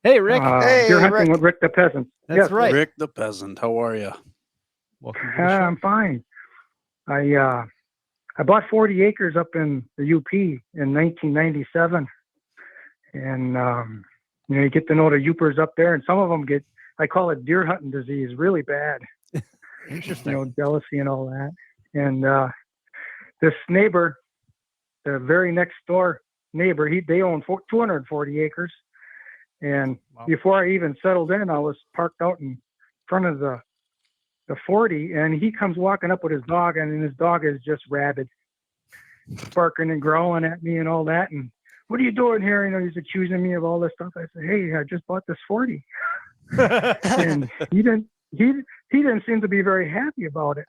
Hey, Rick. You're hunting with Rick the Peasant. That's right. Rick the Peasant. How are you? Welcome to the show. I'm fine. I bought 40 acres up in the UP in 1997. And, you get to know the Upers up there, and some of them get, I call it deer hunting disease, really bad. Interesting. Jealousy and all that. And this neighbor, the very next door neighbor, they own 240 acres. And before I even settled in, I was parked out in front of the 40, and he comes walking up with his dog, and his dog is just rabid, barking and growling at me and all that. And what are you doing here? He's accusing me of all this stuff. I said, hey, I just bought this 40. And he didn't seem to be very happy about it.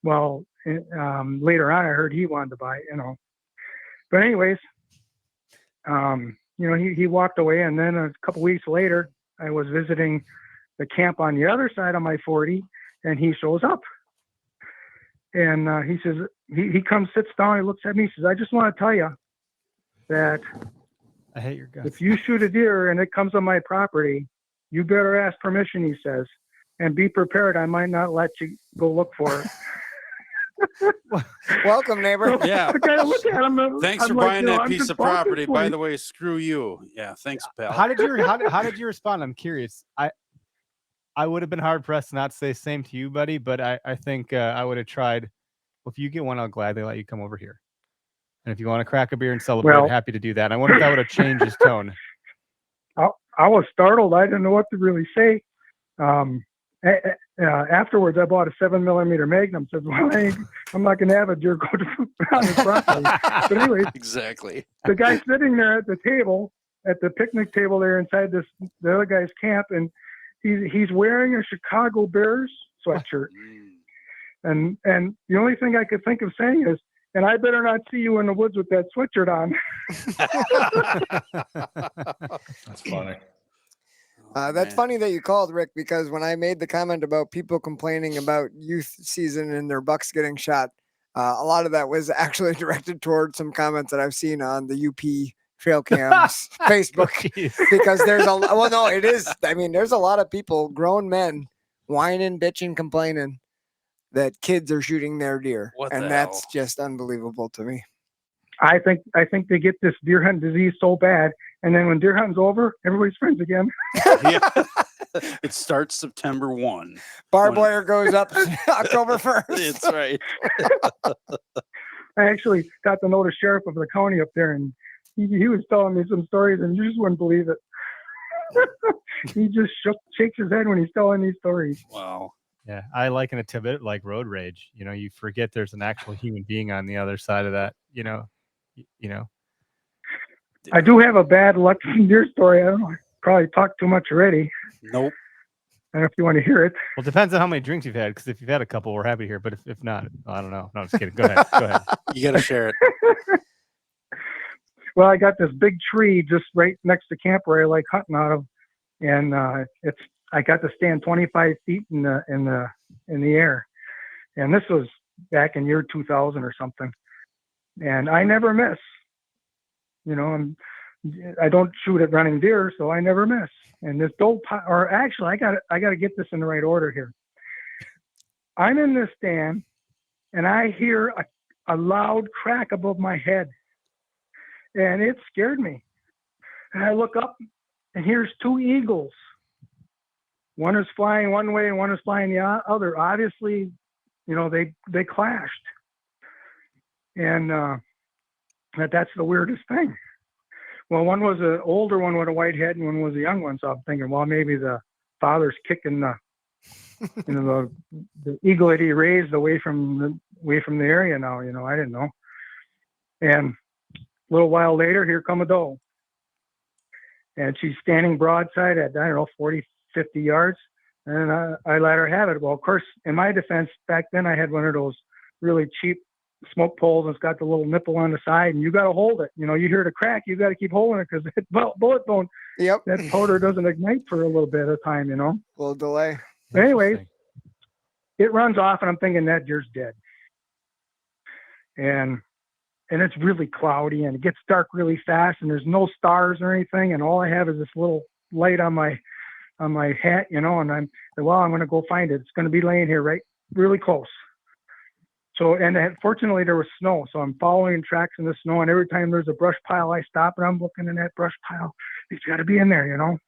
Well, later on, I heard he wanted to buy it, But anyways, he walked away, and then a couple weeks later, I was visiting the camp on the other side of my 40, and he shows up. And he says, he comes, sits down, he looks at me, he says, I just want to tell you that I hate your guts. If you shoot a deer and it comes on my property, you better ask permission, he says, and be prepared. I might not let you go look for it. Welcome, neighbor. Yeah. Look at him, thanks for buying that piece of property. By the way, screw you. Yeah, thanks, pal. How did you respond? I'm curious. I would have been hard pressed not to say same to you, buddy, but I think I would have tried. Well, if you get one, I'll gladly let you come over here. And if you want to crack a beer and celebrate, happy to do that. I wonder if that would have changed his tone. I was startled. I didn't know what to really say. Afterwards, I bought a 7mm Magnum. Said, "Well, I'm not going to have a deer go on his property." But anyways, exactly. The guy sitting there at the table, at the picnic table there inside the other guy's camp, and he's wearing a Chicago Bears sweatshirt. And the only thing I could think of saying is, "And I better not see you in the woods with that sweatshirt on." That's funny. That's funny that you called, Rick, because when I made the comment about people complaining about youth season and their bucks getting shot, a lot of that was actually directed toward some comments that I've seen on the UP Trail Cams Facebook. Because there's it is. I mean, there's a lot of people, grown men, whining, bitching, complaining that kids are shooting their deer. And that's just unbelievable to me. I think they get this deer hunt disease so bad, and then when deer hunting's over, everybody's friends again. Yeah. It starts September 1. Barbed wire goes up October 1st. That's right. I actually got to know the sheriff of the county up there, and he was telling me some stories, and you just wouldn't believe it. He just shakes his head when he's telling these stories. Wow. Yeah, I liken it to a bit like road rage. You forget there's an actual human being on the other side of that. I do have a bad luck deer story. I don't know. I probably talked too much already. Nope. I don't know if you want to hear it. Well, it depends on how many drinks you've had. Because if you've had a couple, we're happy to hear. But if not, I don't know. No, I'm just kidding. Go ahead. Go ahead. You got to share it. Well, I got this big tree just right next to camp where I like hunting out of, and I got to stand 25 feet in the air, and this was back in year 2000 or something. And I never miss. I don't shoot at running deer, so I never miss. And this I got to get this in the right order here. I'm in this stand, and I hear a loud crack above my head, and it scared me. And I look up, and here's two eagles. One is flying one way, and one is flying the other. Obviously, they clashed. And that's the weirdest thing. Well, one was an older one with a white head, and one was a young one. So I'm thinking, well, maybe the father's kicking the eagle that he raised away from the area now. I didn't know. And a little while later, here come a doe, and she's standing broadside at 40, 50 yards, and I let her have it. Well, of course, in my defense, back then I had one of those really cheap smoke poles, and it's got the little nipple on the side, and you got to hold it. You hear the crack, you got to keep holding it, because bullet don't. Yep. That powder doesn't ignite for a little bit of time, A little delay. Anyways, it runs off, and I'm thinking that deer's dead. And it's really cloudy, and it gets dark really fast, and there's no stars or anything, and all I have is this little light on my hat, and I'm going to go find it. It's going to be laying here right really close. So, and fortunately there was snow, so I'm following tracks in the snow, and every time there's a brush pile, I stop and I'm looking in that brush pile. It's got to be in there,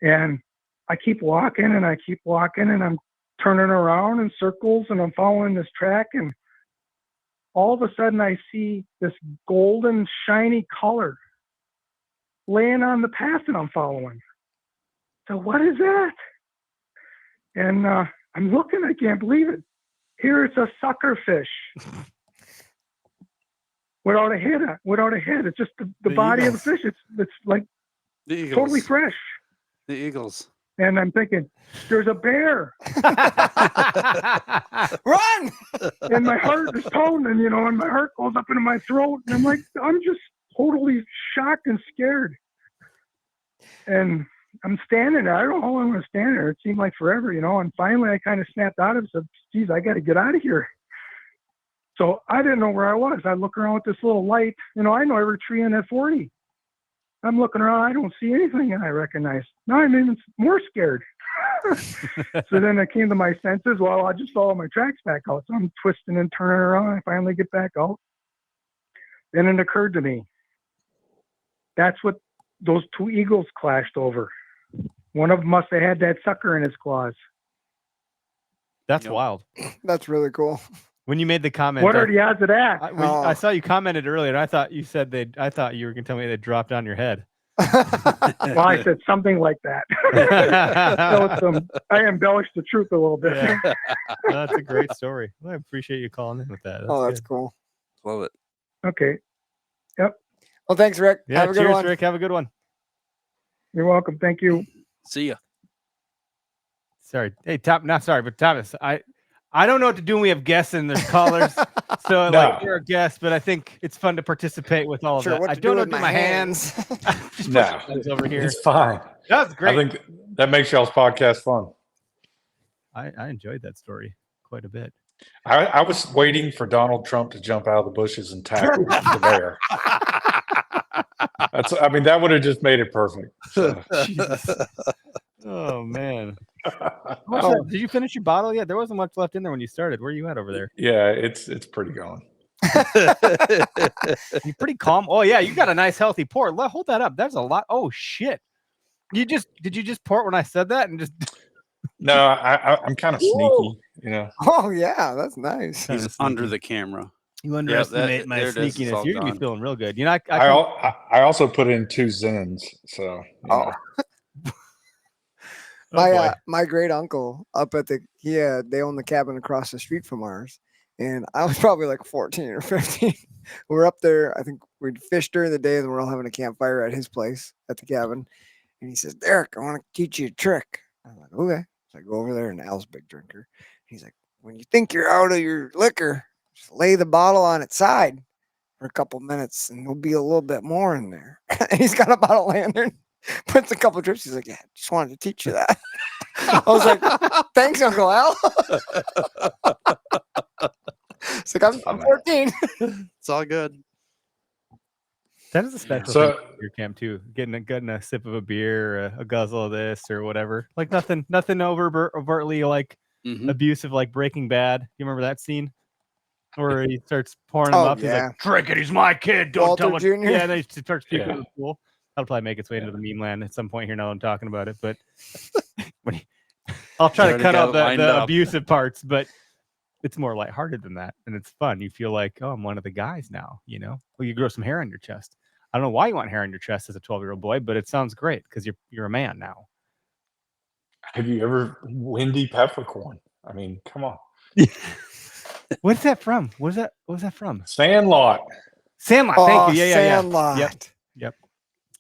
And I keep walking, and I'm turning around in circles, and I'm following this track, and all of a sudden I see this golden shiny color laying on the path that I'm following. So what is that? And I'm looking, I can't believe it. Here it's a sucker fish without a head. It's just the body eagles. of the fish. It's like The eagles. totally fresh. The eagles. And I'm thinking, there's a bear. Run! And my heart is pounding, you know, and my heart goes up into my throat. And I'm like, I'm just totally shocked and scared. And I'm standing there. I don't know how long I'm going to stand there. It seemed like forever, you know. And finally, I kind of snapped out of it and said, geez, I got to get out of here. So I didn't know where I was. I look around with this little light. You know, I know every tree in that 40. I'm looking around. I don't see anything I recognize. Now I'm even more scared. So then I came to my senses. Well, I just follow my tracks back out. So I'm twisting and turning around. I finally get back out. Then it occurred to me. That's what those two eagles clashed over. One of them must have had that sucker in his claws. That's wild. That's really cool. When you made the comment, what are the odds of that? I saw you commented earlier, and I thought you said I thought you were going to tell me they dropped on your head. Well, I said something like that. I embellished the truth a little bit. Yeah. No, that's a great story. Well, I appreciate you calling in with that. That's cool. Love it. Okay. Yep. Well, thanks, Rick. Yeah, have a good cheers, one. Rick. Have a good one. You're welcome. Thank you. See ya. Sorry. Hey, but Thomas, I don't know what to do when we have guests and there's callers. So like you're a guest, but I think it's fun to participate with all of that. I don't know what to do with my hands. No, over here. It's fine. That's great. I think that makes y'all's podcast fun. I enjoyed that story quite a bit. I was waiting for Donald Trump to jump out of the bushes and tackle the bear. That would have just made it perfect. So. Oh man. Did you finish your bottle yet? There wasn't much left in there when you started. Where are you at over there? Yeah, it's pretty going. You're pretty calm. Oh yeah, you got a nice healthy pour. Hold that up. That's a lot. Oh shit. Did you just pour it when I said that and just No, I'm kind of sneaky, you know. Oh yeah, that's nice. He's under the camera. You underestimate my sneakiness. You're gonna be feeling real good. You know, I also put in 2 Zens, so you know. My great uncle up at they own the cabin across the street from ours, and I was probably like 14 or 15. We're up there. I think we'd fish during the day, and we're all having a campfire at his place at the cabin. And he says, "Derek, I want to teach you a trick." I'm like, "Okay." So I go over there, and Al's a big drinker. He's like, "When you think you're out of your liquor, just lay the bottle on its side for a couple minutes, and there'll be a little bit more in there." And he's got a bottle laying there. Puts a couple drips. He's like, "Yeah, just wanted to teach you that." I was like, "Thanks, Uncle Al." It's like I'm 14. It's all good. That is a special thing for your camp too. Getting a sip of a beer, or a guzzle of this, or whatever. Like nothing overtly like abusive, like Breaking Bad. You remember that scene where he starts pouring him up? Yeah. He's like, "Drink it. He's my kid. Don't Walter tell him." Jr.? Yeah, and then he starts puking in the pool. That'll probably make its way into the meme land at some point here. Now that I'm talking about it, but I'll try to cut out the abusive parts, but it's more lighthearted than that, and it's fun. You feel like, oh, I'm one of the guys now. You know, well, you grow some hair on your chest. I don't know why you want hair on your chest as a 12-year-old boy, but it sounds great because you're a man now. Have you ever Windy Peppercorn? I mean, come on. What's that from? What was that from? Sandlot. Sandlot. Thank you. Yeah. Sandlot. Yep.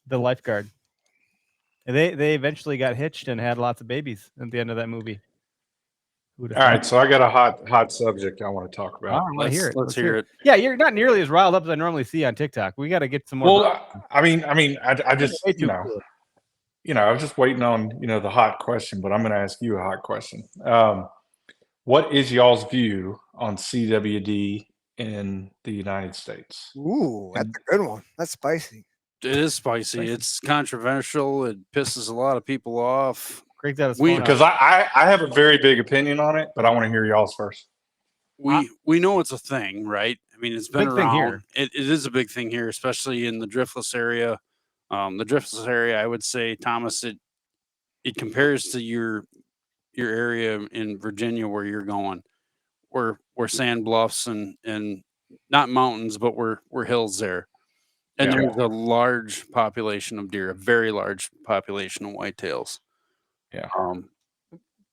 The lifeguard. They eventually got hitched and had lots of babies at the end of that movie. All right, so I got a hot subject I want to talk about. I want to hear it. Let's hear it. Yeah, you're not nearly as riled up as I normally see on TikTok. We got to get some more. Well, I just I was just waiting on the hot question, but I'm going to ask you a hot question. What is y'all's view on CWD in the United States? Ooh, that's a good one. That's spicy. It is spicy. It's controversial. It pisses a lot of people off. Because I have a very big opinion on it, but I want to hear y'all's first. We know it's a thing, right? I mean, it's been around. Here. It is a big thing here, especially in the driftless area. The driftless area, I would say, Thomas, it compares to your your area in Virginia where you're going, we're sand bluffs and not mountains, but we're hills there. And there's a large population of deer, a very large population of whitetails. Yeah.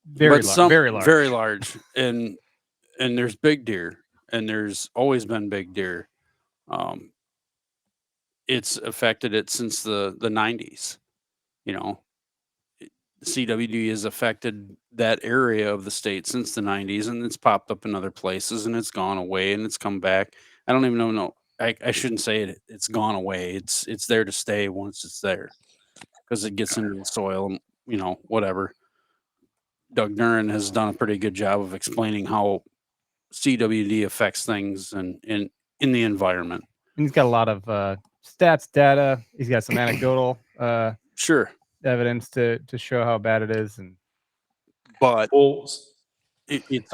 Very large. And there's big deer, and there's always been big deer. It's affected it since the 90s. You know, CWD has affected that area of the state since the 90s, and it's popped up in other places, and it's gone away, and it's come back. I don't even know. No, I shouldn't say it. It's gone away. It's there to stay once it's there, because it gets into the soil and whatever. Doug Duran has done a pretty good job of explaining how CWD affects things and in the environment. And he's got a lot of stats, data. He's got some anecdotal sure evidence to show how bad it is. But it's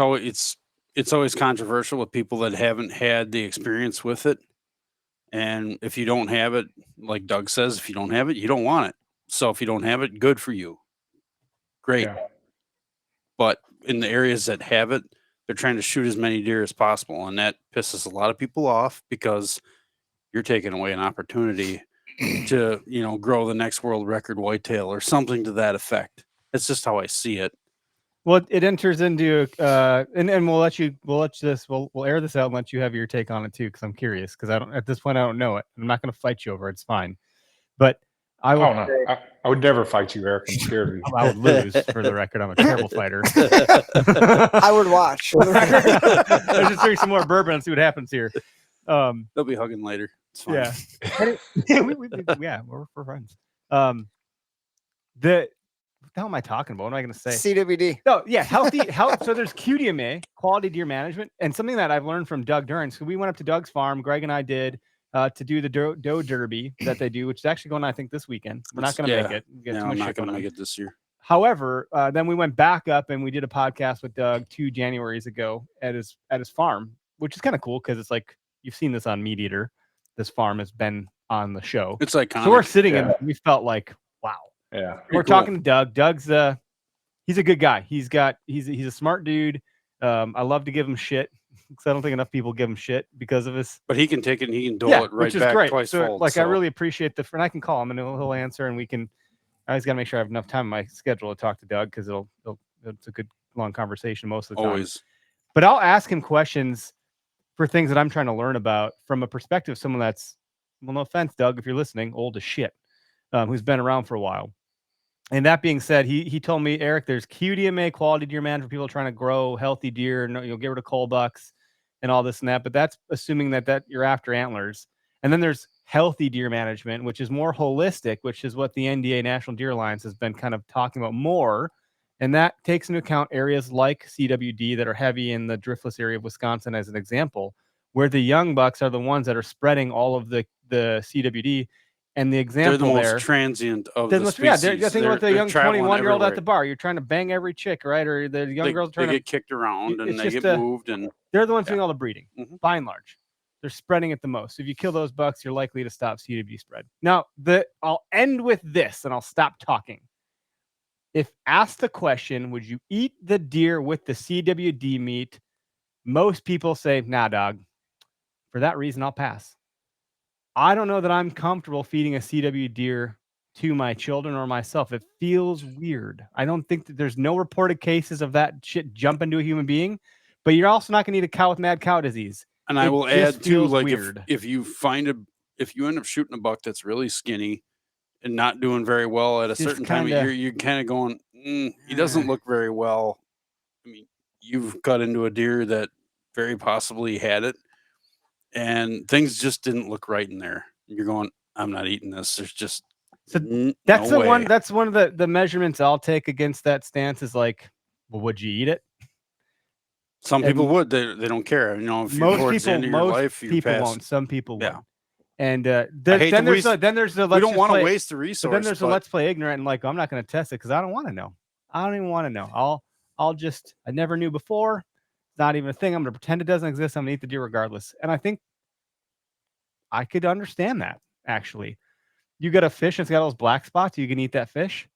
always controversial with people that haven't had the experience with it. And if you don't have it, like Doug says, if you don't have it, you don't want it. So if you don't have it, good for you. Great. Yeah. But in the areas that have it, they're trying to shoot as many deer as possible. And that pisses a lot of people off, because you're taking away an opportunity to, grow the next world record whitetail or something to that effect. That's just how I see it. Well, it enters into and we'll air this out and let you have your take on it too, because I'm curious, because at this point I don't know it. I'm not going to fight you over it. It's fine. But I would I would never fight you, Eric. I'm scared of you. I would lose, for the record. I'm a terrible fighter. I would watch. Let's just drink some more bourbon and see what happens here. They'll be hugging later. It's fine. Yeah. We're friends. What the hell am I talking about? What am I going to say? CWD. Oh, yeah. Healthy health. So there's QDMA, quality deer management, and something that I've learned from Doug Duran. So we went up to Doug's farm. Greg and I did to do the doe derby that they do, which is actually going on, I think, this weekend. We're not going to make it. I'm not going to make it this year. However, then we went back up and we did a podcast with Doug 2 Januaries ago at his farm, which is kind of cool, because it's like, you've seen this on Meat Eater. This farm has been on the show. It's iconic. So we're sitting and we felt like, wow. Yeah. We're talking to Doug. Doug's he's a good guy. He's a smart dude. I love to give him shit, because I don't think enough people give him shit because of his. But he can take it and he can dole it right which is back great. twice fold. I really appreciate and I can call him and he'll answer, and we can. I always got to make sure I have enough time in my schedule to talk to Doug, because it's a good long conversation most of the time. Always. But I'll ask him questions for things that I'm trying to learn about from a perspective of someone that's, well, no offense, Doug, if you're listening, old as shit, who's been around for a while. And that being said, he told me, Eric, there's QDMA, quality deer management, for people trying to grow healthy deer, and you'll get rid of cull bucks and all this and that. But that's assuming that you're after antlers. And then there's healthy deer management, which is more holistic, which is what the NDA, National Deer Alliance, has been kind of talking about more. And that takes into account areas like CWD that are heavy in the driftless area of Wisconsin, as an example, where the young bucks are the ones that are spreading all of the CWD. And the example they're the most transient of the species. Yeah, think about the young 21-year-old at the bar. You're trying to bang every chick, right? Or the young girls trying to get kicked around and they get moved, and they're the ones doing all the breeding, by and large. They're spreading it the most. So if you kill those bucks, you're likely to stop CWD spread. Now, I'll end with this, and I'll stop talking. If asked the question, would you eat the deer with the CWD meat? Most people say, nah, dog. For that reason, I'll pass. I don't know that I'm comfortable feeding a CW deer to my children or myself. It feels weird. I don't think that there's no reported cases of that shit jumping to a human being, but you're also not going to eat a cow with mad cow disease. And I will add too, like if you end up shooting a buck that's really skinny and not doing very well at a certain time of year, you're kind of going, he doesn't look very well. I mean, you've cut into a deer that very possibly had it, and things just didn't look right in there. You're going, I'm not eating this. There's just that's no way. That's one of the measurements I'll take against that stance is like, well, would you eat it? Some people would. They don't care. You know, if you're towards the end of your life, most people won't. Some people would. And then there's the we don't want to waste the resource. But then there's the let's play ignorant and like, I'm not going to test it because I don't want to know. I don't even want to know. I never knew before. It's not even a thing. I'm going to pretend it doesn't exist. I'm going to eat the deer regardless. And I think I could understand that, actually. You got a fish and it's got all those black spots. You can eat that fish.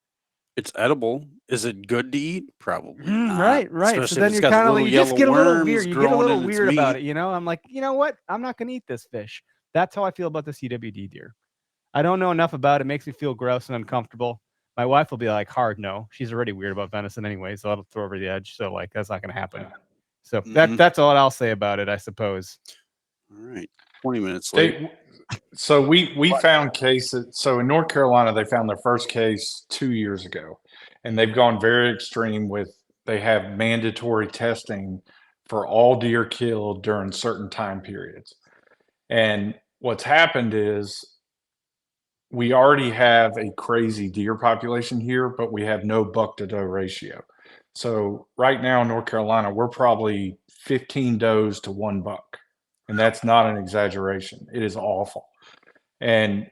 It's edible. Is it good to eat? Probably not. Right. Especially So then if it's you're got kind of little you just yellow get a little worms weird. You get a growing little in its weird about meat. it. You know, I'm like, you know what? I'm not going to eat this fish. That's how I feel about the CWD deer. I don't know enough about it. It makes me feel gross and uncomfortable. My wife will be like, hard no. She's already weird about venison anyway, so that'll throw over the edge. So like, that's not going to happen. So that's all I'll say about it, I suppose. All right, 20 minutes late. So we found cases. So in North Carolina, they found their first case 2 years ago, and they've gone very extreme with they have mandatory testing for all deer killed during certain time periods. And what's happened is we already have a crazy deer population here, but we have no buck to doe ratio. So right now in North Carolina, we're probably 15 does to 1 buck. And that's not an exaggeration. It is awful. And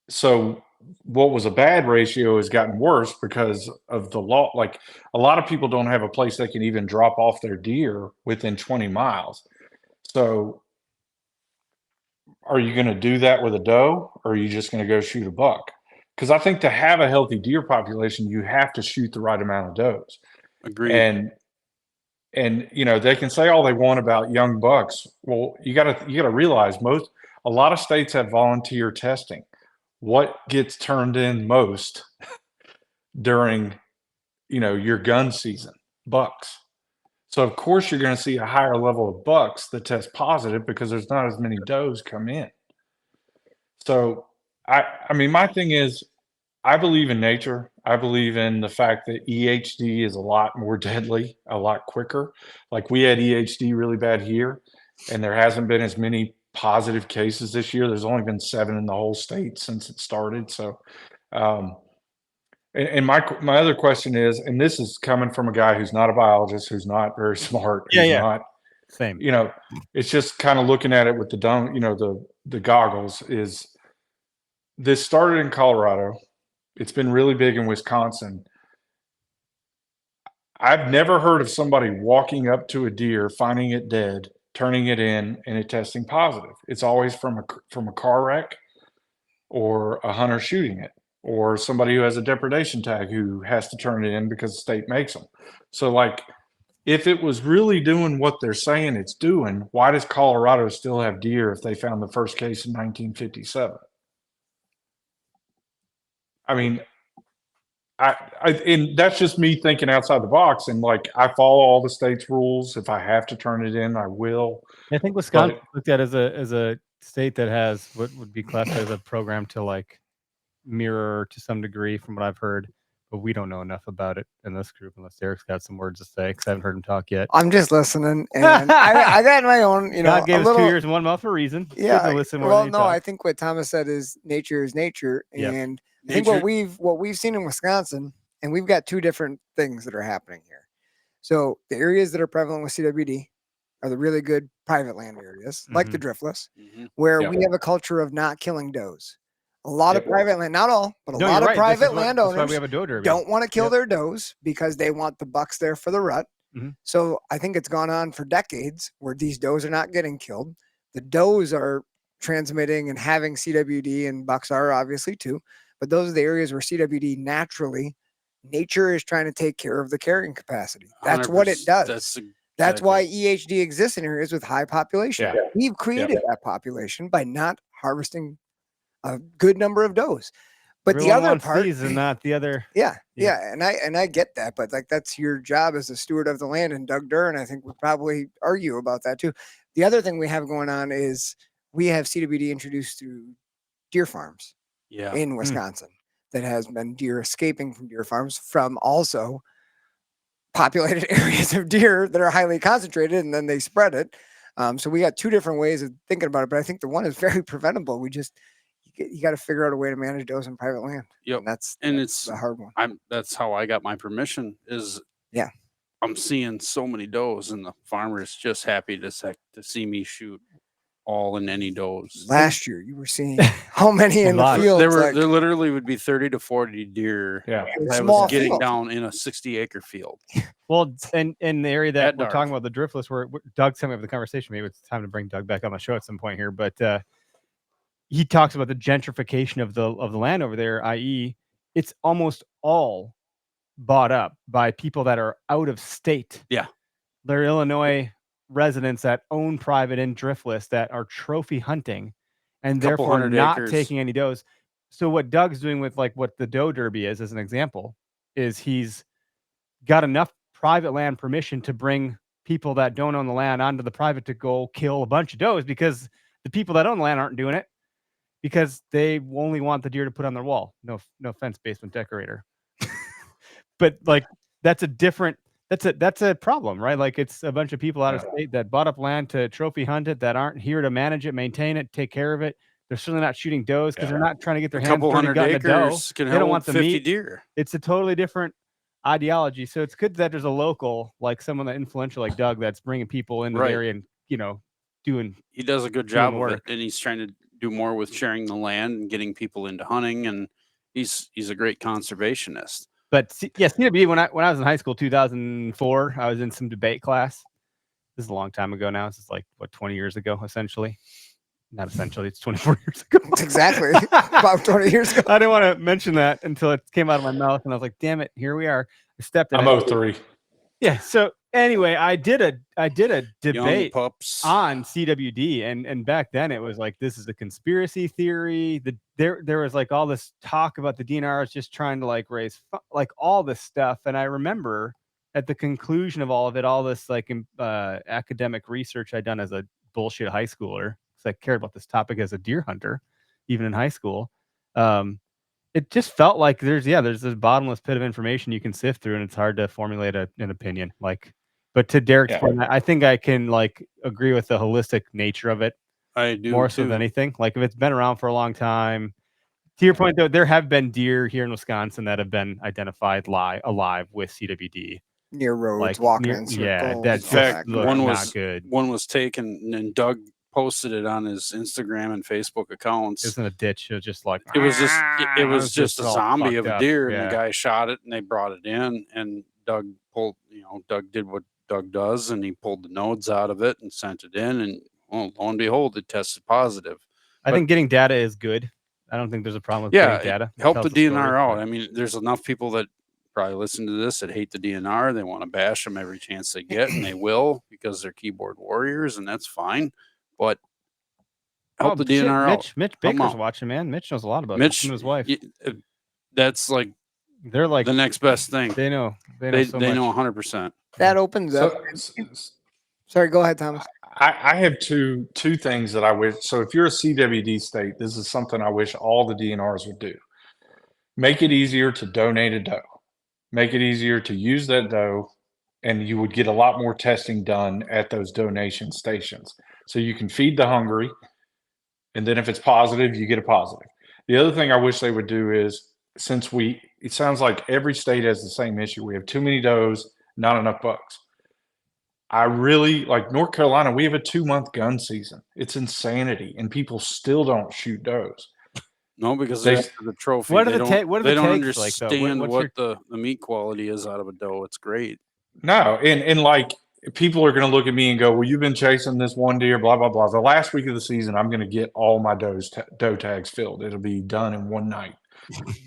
so what was a bad ratio has gotten worse because of the law. Like a lot of people don't have a place they can even drop off their deer within 20 miles. So are you going to do that with a doe, or are you just going to go shoot a buck? Because I think to have a healthy deer population, you have to shoot the right amount of does. Agreed. And you know, they can say all they want about young bucks. Well, you gotta realize a lot of states have volunteer testing. What gets turned in most during, you know, your gun season? Bucks. So of course you're going to see a higher level of bucks that test positive because there's not as many does come in. So I mean, my thing is, I believe in nature. I believe in the fact that EHD is a lot more deadly, a lot quicker. Like we had EHD really bad here, and there hasn't been as many positive cases this year. There's only been 7 in the whole state since it started. So, and my other question is, and this is coming from a guy who's not a biologist, who's not very smart, who's not same. You know, it's just kind of looking at it with the dumb, you know, the goggles. Is this started in Colorado? It's been really big in Wisconsin. I've never heard of somebody walking up to a deer, finding it dead, turning it in, and it testing positive. It's always from a car wreck, or a hunter shooting it, or somebody who has a depredation tag who has to turn it in because the state makes them. So like, if it was really doing what they're saying it's doing, why does Colorado still have deer if they found the first case in 1957? I mean, and that's just me thinking outside the box. And like, I follow all the state's rules. If I have to turn it in, I will. I think Wisconsin looked at as a state that has what would be classified as a program to like mirror to some degree from what I've heard, but we don't know enough about it in this group unless Derek's got some words to say, because I haven't heard him talk yet. I'm just listening, and I got my own, you know, God gave us 2 years and 1 month for a reason. It's yeah. good to listen more well, than you no, talk. I think what Thomas said is nature, Yep. and I think what we've seen in Wisconsin, and we've got 2 different things that are happening here. So the areas that are prevalent with CWD are the really good private land areas, like the driftless, where we have a culture of not killing does. A lot of private land, not all, but a lot of private landowners don't want to kill their does because they want the bucks there for the rut. So I think it's gone on for decades where these does are not getting killed. The does are transmitting and having CWD, and bucks are obviously too. But those are the areas where CWD nature is trying to take care of the carrying capacity. That's what it does. That's why EHD exists in areas with high population. Yeah. We've created that population by not harvesting a good number of does. But Everyone the other part is not the other. Yeah. And I get that, but like that's your job as a steward of the land. And Doug Duran, I think, would probably argue about that too. The other thing we have going on is we have CWD introduced through deer farms in Wisconsin that has been deer escaping from deer farms from also populated areas of deer that are highly concentrated, and then they spread it. So we got 2 different ways of thinking about it, but I think the one is very preventable. You got to figure out a way to manage does on private land. Yep. And it's a hard one. That's how I got my permission is I'm seeing so many does, and the farmer is just happy to see me shoot all and any does. Last year you were seeing how many in the field? There literally would be 30 to 40 deer. Yeah. I was getting down in a 60-acre field. Well, and in the area that we're talking about, the driftless, where Doug sent me up the conversation. Maybe it's time to bring Doug back on the show at some point here, but he talks about the gentrification of the land over there, i.e., it's almost all bought up by people that are out of state. Yeah. They're Illinois residents that own private and driftless that are trophy hunting and therefore not taking any does. So what Doug's doing with like what the doe derby is, as an example, is he's got enough private land permission to bring people that don't own the land onto the private to go kill a bunch of does, because the people that own the land aren't doing it because they only want the deer to put on their wall. No offense, basement decorator. But like that's a problem, right? Like it's a bunch of people out of state that bought up land to trophy hunt it, that aren't here to manage it, maintain it, take care of it. They're certainly not shooting does because they're not trying to get their hands dirty gutting a doe. They don't want the 50 meat. Deer. It's a totally different ideology. So it's good that there's a local, like someone that influential like Doug, that's bringing people into the area and he does a good job of it, and he's trying to do more with sharing the land and getting people into hunting, and he's a great conservationist. But CWD, when I was in high school, 2004, I was in some debate class. This is a long time ago now. This is like 20 years ago, essentially. Not essentially, it's 24 years ago. Exactly. About 20 years ago. I didn't want to mention that until it came out of my mouth, and I was like, damn it, here we are. I stepped in. I'm 03. Yeah. So anyway, I did a debate on CWD, and back then it was like, this is a conspiracy theory. There was like all this talk about the DNRs just trying to like raise like all this stuff. And I remember at the conclusion of all of it, all this like academic research I'd done as a bullshit high schooler, because I cared about this topic as a deer hunter, even in high school. It just felt like there's this bottomless pit of information you can sift through, and it's hard to formulate an opinion. But to Derek's point, I think I can like agree with the holistic nature of it. I do more so than anything. Like if it's been around for a long time. To your point, though, there have been deer here in Wisconsin that have been identified alive with CWD near roads, walking in circles. Yeah, that's not good. One was taken, and Doug posted it on his Instagram and Facebook accounts. It was in a ditch. It was just like it was just a zombie of a deer, and the guy shot it, and they brought it in, and Doug did what Doug does, and he pulled the nodes out of it and sent it in, and lo and behold, it tested positive. I think getting data is good. I don't think there's a problem with getting data. Help the DNR out. I mean, there's enough people that probably listen to this that hate the DNR. They want to bash them every chance they get, and they will, because they're keyboard warriors, and that's fine. But help the DNR out. Mitch Baker's watching, man. Mitch knows a lot about Mitch and his wife. That's like they're like the next best thing. They know. They know 100%. That opens up. Sorry, go ahead, Thomas. I have two things that I wish. So if you're a CWD state, this is something I wish all the DNRs would do. Make it easier to donate a doe. Make it easier to use that doe, and you would get a lot more testing done at those donation stations. So you can feed the hungry, and then if it's positive, you get a positive. The other thing I wish they would do is, it sounds like every state has the same issue. We have too many does, not enough bucks. I really like North Carolina. We have a 2-month gun season. It's insanity, and people still don't shoot does. No, because they the trophy. What are they don't understand what the meat quality is out of a doe. It's great. No, and like people are going to look at me and go, "Well, you've been chasing this one deer, blah blah blah." The last week of the season, I'm going to get all my doe tags filled. It'll be done in one night.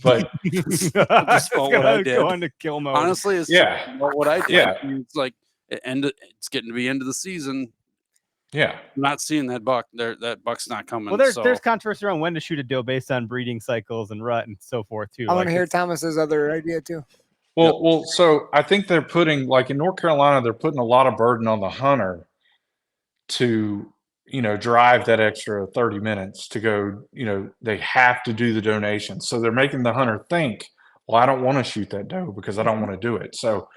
But just what I did. Go into kill mode. Honestly, it's what I did. Yeah. It's like it's getting to be end of the season. Yeah, I'm not seeing that buck. That buck's not coming. Well, there's controversy around when to shoot a doe based on breeding cycles and rut and so forth too. I want to hear Thomas's other idea too. Well, so I think they're putting, like in North Carolina, they're putting a lot of burden on the hunter to, drive that extra 30 minutes to go, they have to do the donation. So they're making the hunter think, well, I don't want to shoot that doe because I don't want to do it. So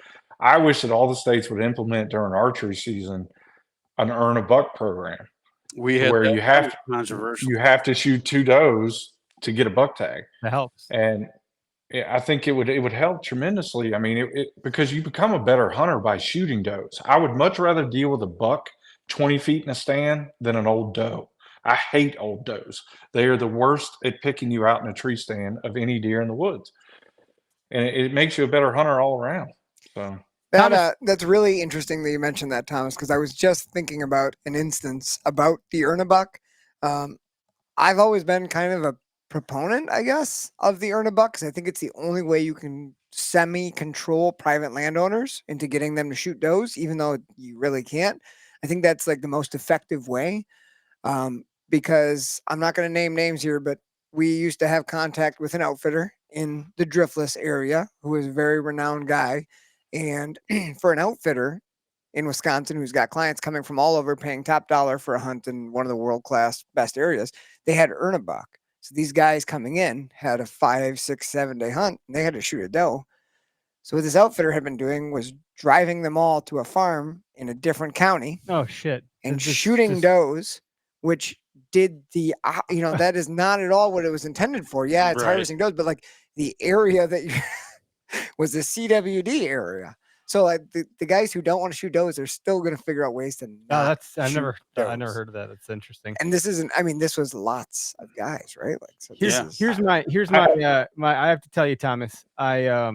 I wish that all the states would implement during archery season an earn a buck program. Where you have to shoot 2 does to get a buck tag. That helps. And I think it would help tremendously. I mean, because you become a better hunter by shooting does. I would much rather deal with a buck 20 feet in a stand than an old doe. I hate old does. They are the worst at picking you out in a tree stand of any deer in the woods. And it makes you a better hunter all around. So that's really interesting that you mentioned that, Thomas, because I was just thinking about an instance about the Erna buck. I've always been kind of a proponent, I guess, of the earn a buck, because I think it's the only way you can semi-control private landowners into getting them to shoot does, even though you really can't. I think that's like the most effective way, because I'm not going to name names here, but we used to have contact with an outfitter in the Driftless area who was a very renowned guy. And for an outfitter in Wisconsin who's got clients coming from all over paying top dollar for a hunt in one of the world-class best areas, they had to earn a buck. So these guys coming in had a 5, 6, 7 day hunt, and they had to shoot a doe. So what this outfitter had been doing was driving them all to a farm in a different county. Oh shit! And shooting does, which did the that is not at all what it was intended for. Yeah, it's harvesting does, but like the area that was the CWD area. So like the guys who don't want to shoot does are still going to figure out ways to not I've never heard of that. That's interesting. And this isn't, I mean, this was lots of guys, right? Like, so here's my I have to tell you, Thomas, I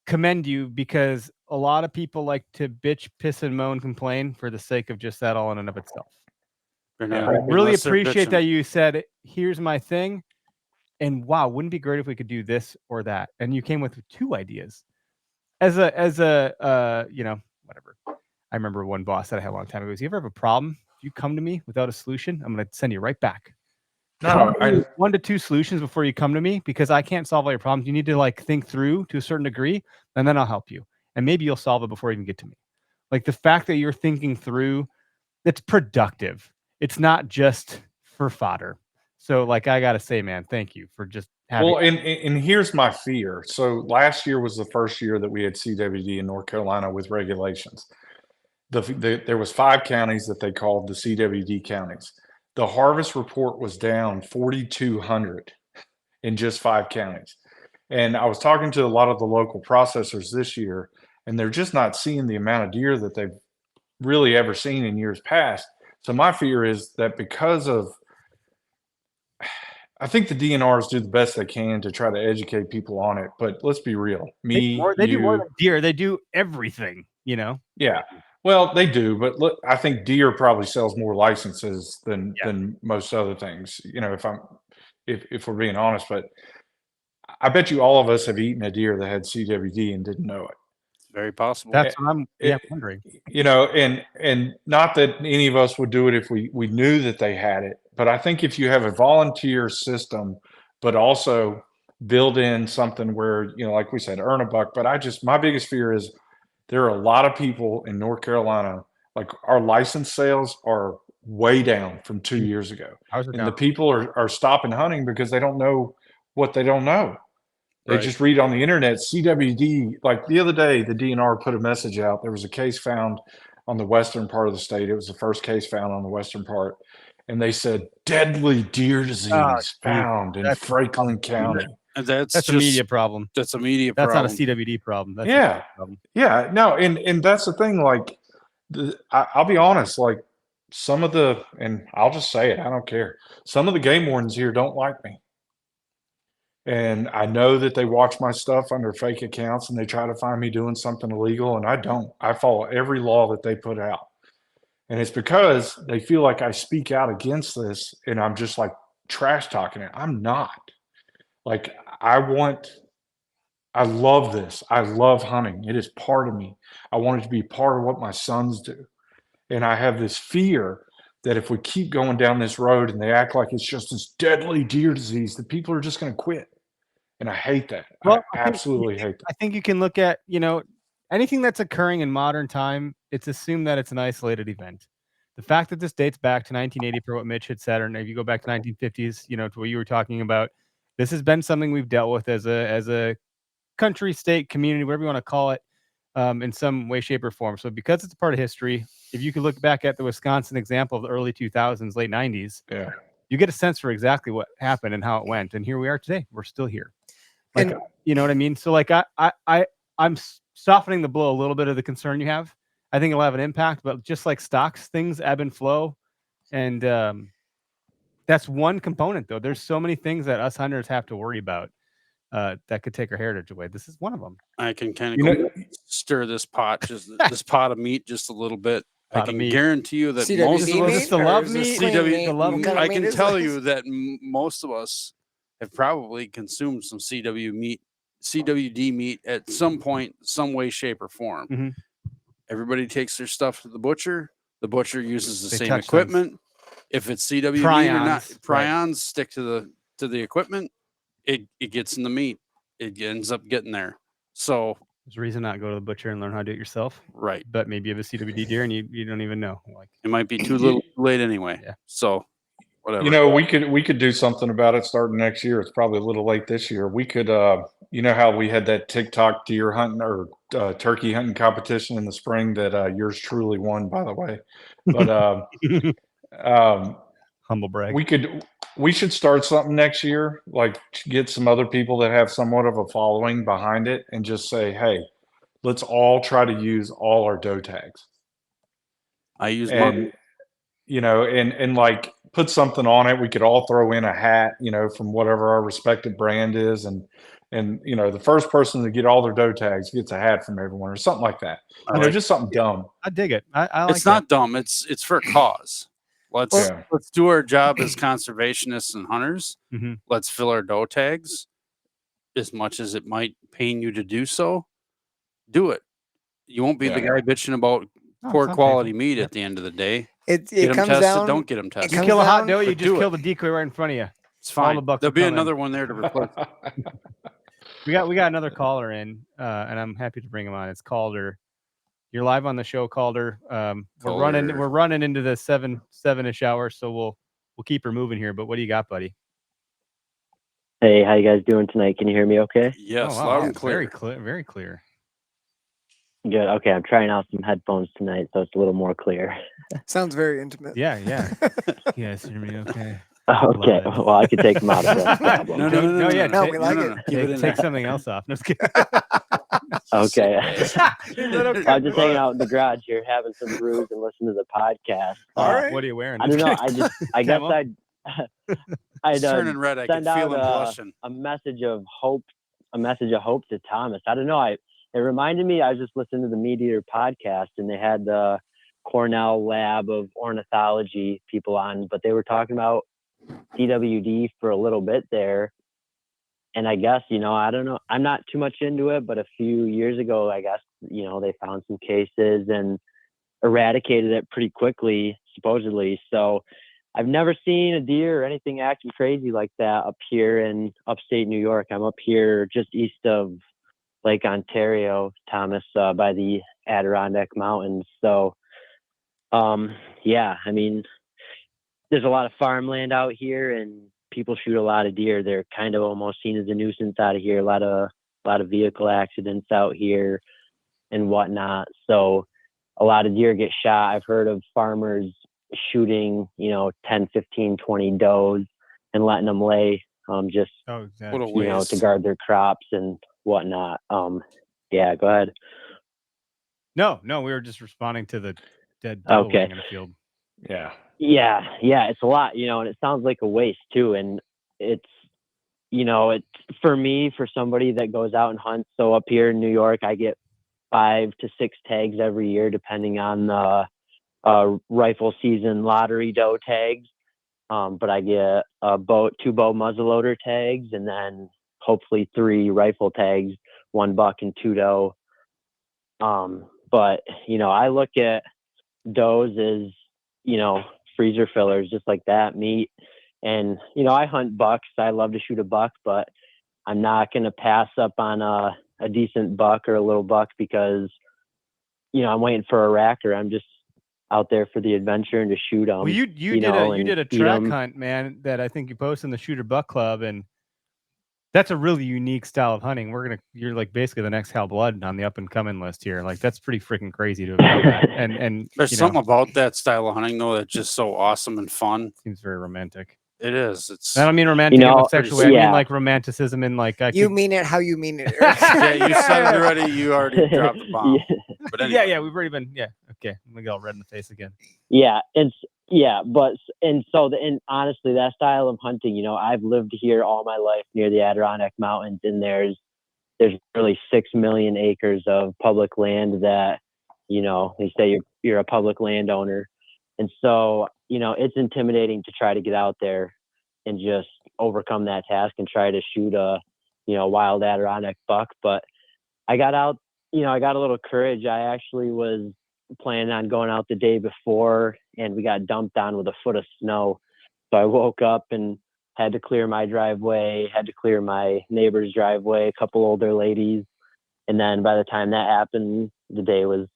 commend you, because a lot of people like to bitch, piss, and moan, complain for the sake of just that all in and of itself. I really appreciate that you said, here's my thing, and wow, wouldn't it be great if we could do this or that? And you came with 2 ideas. As a whatever. I remember one boss that I had a long time ago. You ever have a problem? If you come to me without a solution, I'm going to send you right back. No, 1 to 2 solutions before you come to me, because I can't solve all your problems. You need to like think through to a certain degree, and then I'll help you. And maybe you'll solve it before you even get to me. Like the fact that you're thinking through, it's productive. It's not just for fodder. So like, I got to say, man, thank you for just having. Well, and here's my fear. So last year was the first year that we had CWD in North Carolina with regulations. There was 5 counties that they called the CWD counties. The harvest report was down 4,200 in just 5 counties. And I was talking to a lot of the local processors this year, and they're just not seeing the amount of deer that they've really ever seen in years past. So my fear is that because of, I think the DNRs do the best they can to try to educate people on it, but let's be real. They do more than deer. They do everything, you know? Yeah. Well, they do, but look, I think deer probably sells more licenses than most other things, you know, if we're being honest. But I bet you all of us have eaten a deer that had CWD and didn't know it. It's very possible. That's what I'm wondering. You know, and not that any of us would do it if we knew that they had it, but I think if you have a volunteer system, but also build in something where, you know, like we said, earn a buck. But my biggest fear is there are a lot of people in North Carolina, like our license sales are way down from 2 years ago. And the people are stopping hunting because they don't know what they don't know. They just read on the internet, CWD. Like the other day, the DNR put a message out. There was a case found on the western part of the state. It was the first case found on the western part. And they said, deadly deer disease found in Franklin County. That's a media problem. That's a media problem. That's not a CWD problem. That's a problem. Yeah. No, and that's the thing. Like, I'll be honest, like some of the, and I'll just say it, I don't care. Some of the game wardens here don't like me. And I know that they watch my stuff under fake accounts and they try to find me doing something illegal, and I don't. I follow every law that they put out. And it's because they feel like I speak out against this and I'm just like trash talking it. I'm not. Like, I love this. I love hunting. It is part of me. I want it to be part of what my sons do. And I have this fear that if we keep going down this road and they act like it's just this deadly deer disease, that people are just going to quit. And I hate that. Well, I absolutely hate that. I think you can look at, you know, anything that's occurring in modern time, it's assumed that it's an isolated event. The fact that this dates back to 1980 for what Mitch had said, or if you go back to 1950s, you know, to what you were talking about, this has been something we've dealt with as a country, state, community, whatever you want to call it, in some way, shape, or form. So because it's a part of history, if you could look back at the Wisconsin example of the early 2000s, late 90s, you get a sense for exactly what happened and how it went. And here we are today. We're still here. Like, and, you know what I mean? So like I'm softening the blow a little bit of the concern you have. I think it'll have an impact, but just like stocks, things ebb and flow. And that's one component, though. There's so many things that us hunters have to worry about that could take our heritage away. This is one of them. I can kind of stir this pot of meat just a little bit. I can guarantee you that most of us, the love meat. I can tell you that most of us have probably consumed some CWD meat at some point, some way, shape, or form. Mm-hmm. Everybody takes their stuff to the butcher. The butcher uses the same equipment. If it's CWD or not, prions stick to the equipment. It gets in the meat. It ends up getting there. So there's a reason not go to the butcher and learn how to do it yourself. Right. But maybe you have a CWD deer and you don't even know. Like it might be too little, too late anyway. Yeah. So whatever. You know, we could do something about it starting next year. It's probably a little late this year. We could, you know, how we had that TikTok deer hunting or turkey hunting competition in the spring that yours truly won, by the way. But humble brag. We should start something next year, like get some other people that have somewhat of a following behind it and just say, hey, let's all try to use all our doe tags. I use mine. You know, and like put something on it. We could all throw in a hat, you know, from whatever our respective brand is. And you know, the first person to get all their doe tags gets a hat from everyone or something like that. You know, just something dumb. I dig it. I like it's not dumb. It's for a cause. Let's do our job as conservationists and hunters. Mm-hmm. Let's fill our doe tags as much as it might pain you to do so. Do it. You won't be the guy bitching about poor quality meat at the end of the day. It get comes them tested, down. don't get them tested. You kill a hot doe, you just kill the decoy right in front of you. It's fine. There'll be another one there to replace. We got another caller in, and I'm happy to bring him on. It's Calder. You're live on the show, Calder. We're running into the seven-ish hour, so we'll keep her moving here. But what do you got, buddy? Hey, how you guys doing tonight? Can you hear me okay? Yes, loud and clear. Very clear. Good. Okay, I'm trying out some headphones tonight, so it's a little more clear. Sounds very intimate. Yeah. You guys hear me okay? Okay. Well, I could take them out of no problem. No, we like it. Take something else off. No, okay. I'm just hanging out in the garage here, having some brews and listening to the podcast. All right. What are you wearing? I don't know. I guess I'd turning red. I can feel him blushing. A message of hope to Thomas. I don't know. It reminded me. I was just listening to the Meat Eater podcast, and they had the Cornell Lab of Ornithology people on, but they were talking about CWD for a little bit there. And I guess, you know, I don't know, I'm not too much into it, but a few years ago, I guess, you know, they found some cases and eradicated it pretty quickly, supposedly. So I've never seen a deer or anything acting crazy like that up here in upstate New York. I'm up here just east of Lake Ontario, Thomas, by the Adirondack Mountains. So, yeah, I mean, there's a lot of farmland out here and people shoot a lot of deer. They're kind of almost seen as a nuisance out of here. A lot of vehicle accidents out here and whatnot. So a lot of deer get shot. I've heard of farmers shooting, 10, 15, 20 does and letting them lay, to guard their crops and whatnot. Yeah, go ahead. No, we were just responding to the dead doe in the field. Yeah, it's a lot, and it sounds like a waste too. And it's for me, for somebody that goes out and hunts. So up here in New York, I get 5 to 6 tags every year, depending on the rifle season lottery doe tags. But I get 2 bow muzzleloader tags, and then hopefully 3 rifle tags, 1 buck and 2 doe. But I look at does as freezer fillers, just like that meat. And I hunt bucks. I love to shoot a buck, but I'm not going to pass up on a decent buck or a little buck because I'm waiting for a racker. I'm just out there for the adventure and to shoot them. Well, you did a track hunt, man, that I think you posted in the Shooter Buck Club, and that's a really unique style of hunting. You're like basically the next Hal Blood on the up and coming list here. Like that's pretty freaking crazy to have done that. And there's something about that style of hunting though that's just so awesome and fun. Seems very romantic. It is. I don't mean romantic in a sexual way. I mean like romanticism in like mean it how you mean it. Yeah, you said it already. You already dropped the bomb. But anyway. Yeah, we've already been. Yeah, okay. I'm gonna get all red in the face again. Honestly, that style of hunting, I've lived here all my life near the Adirondack Mountains, and there's really 6 million acres of public land that, they say you're you're a public landowner. And so, you know, it's intimidating to try to get out there and just overcome that task and try to shoot a, you know, wild Adirondack buck. But I got out, you know, I got a little courage. I actually was planning on going out the day before, and we got dumped on with a foot of snow. So I woke up and had to clear my driveway, had to clear my neighbor's driveway, a couple older ladies. And then by the time that happened, the day was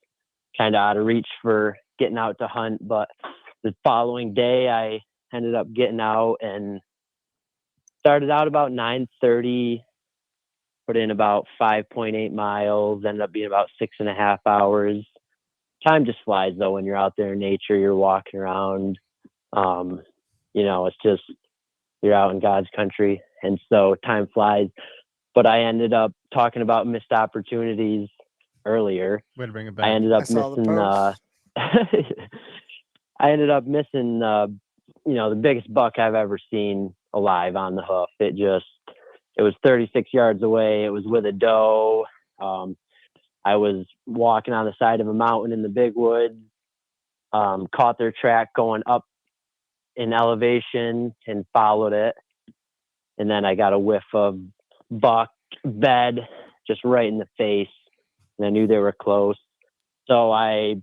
kind of out of reach for getting out to hunt. But the following day, I ended up getting out and started out about 9:30, put in about 5.8 miles, ended up being about 6.5 hours. Time just flies though when you're out there in nature, you're walking around. You know, it's just, you're out in God's country. And so time flies. But I ended up talking about missed opportunities earlier. Way to bring it back. I ended up missing I ended up missing you know, the biggest buck I've ever seen alive on the hoof. It was 36 yards away. It was with a doe. I was walking on the side of a mountain in the big woods, caught their track going up in elevation and followed it. And then I got a whiff of buck bed just right in the face. And I knew they were close. So I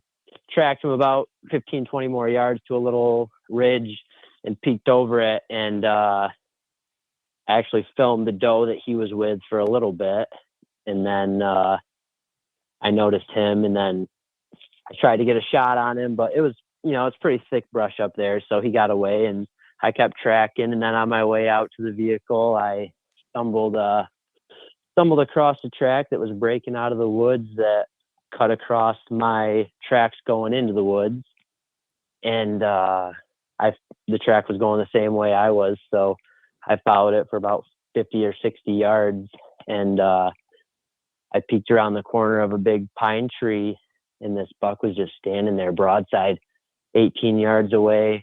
tracked them about 15, 20 more yards to a little ridge and peeked over it. And I actually filmed the doe that he was with for a little bit. And then I noticed him, and then I tried to get a shot on him, but it was, you know, it's pretty thick brush up there. So he got away, and I kept tracking. And then on my way out to the vehicle, I stumbled across a track that was breaking out of the woods that cut across my tracks going into the woods. And the track was going the same way I was. So I followed it for about 50 or 60 yards. And I peeked around the corner of a big pine tree, and this buck was just standing there broadside 18 yards away,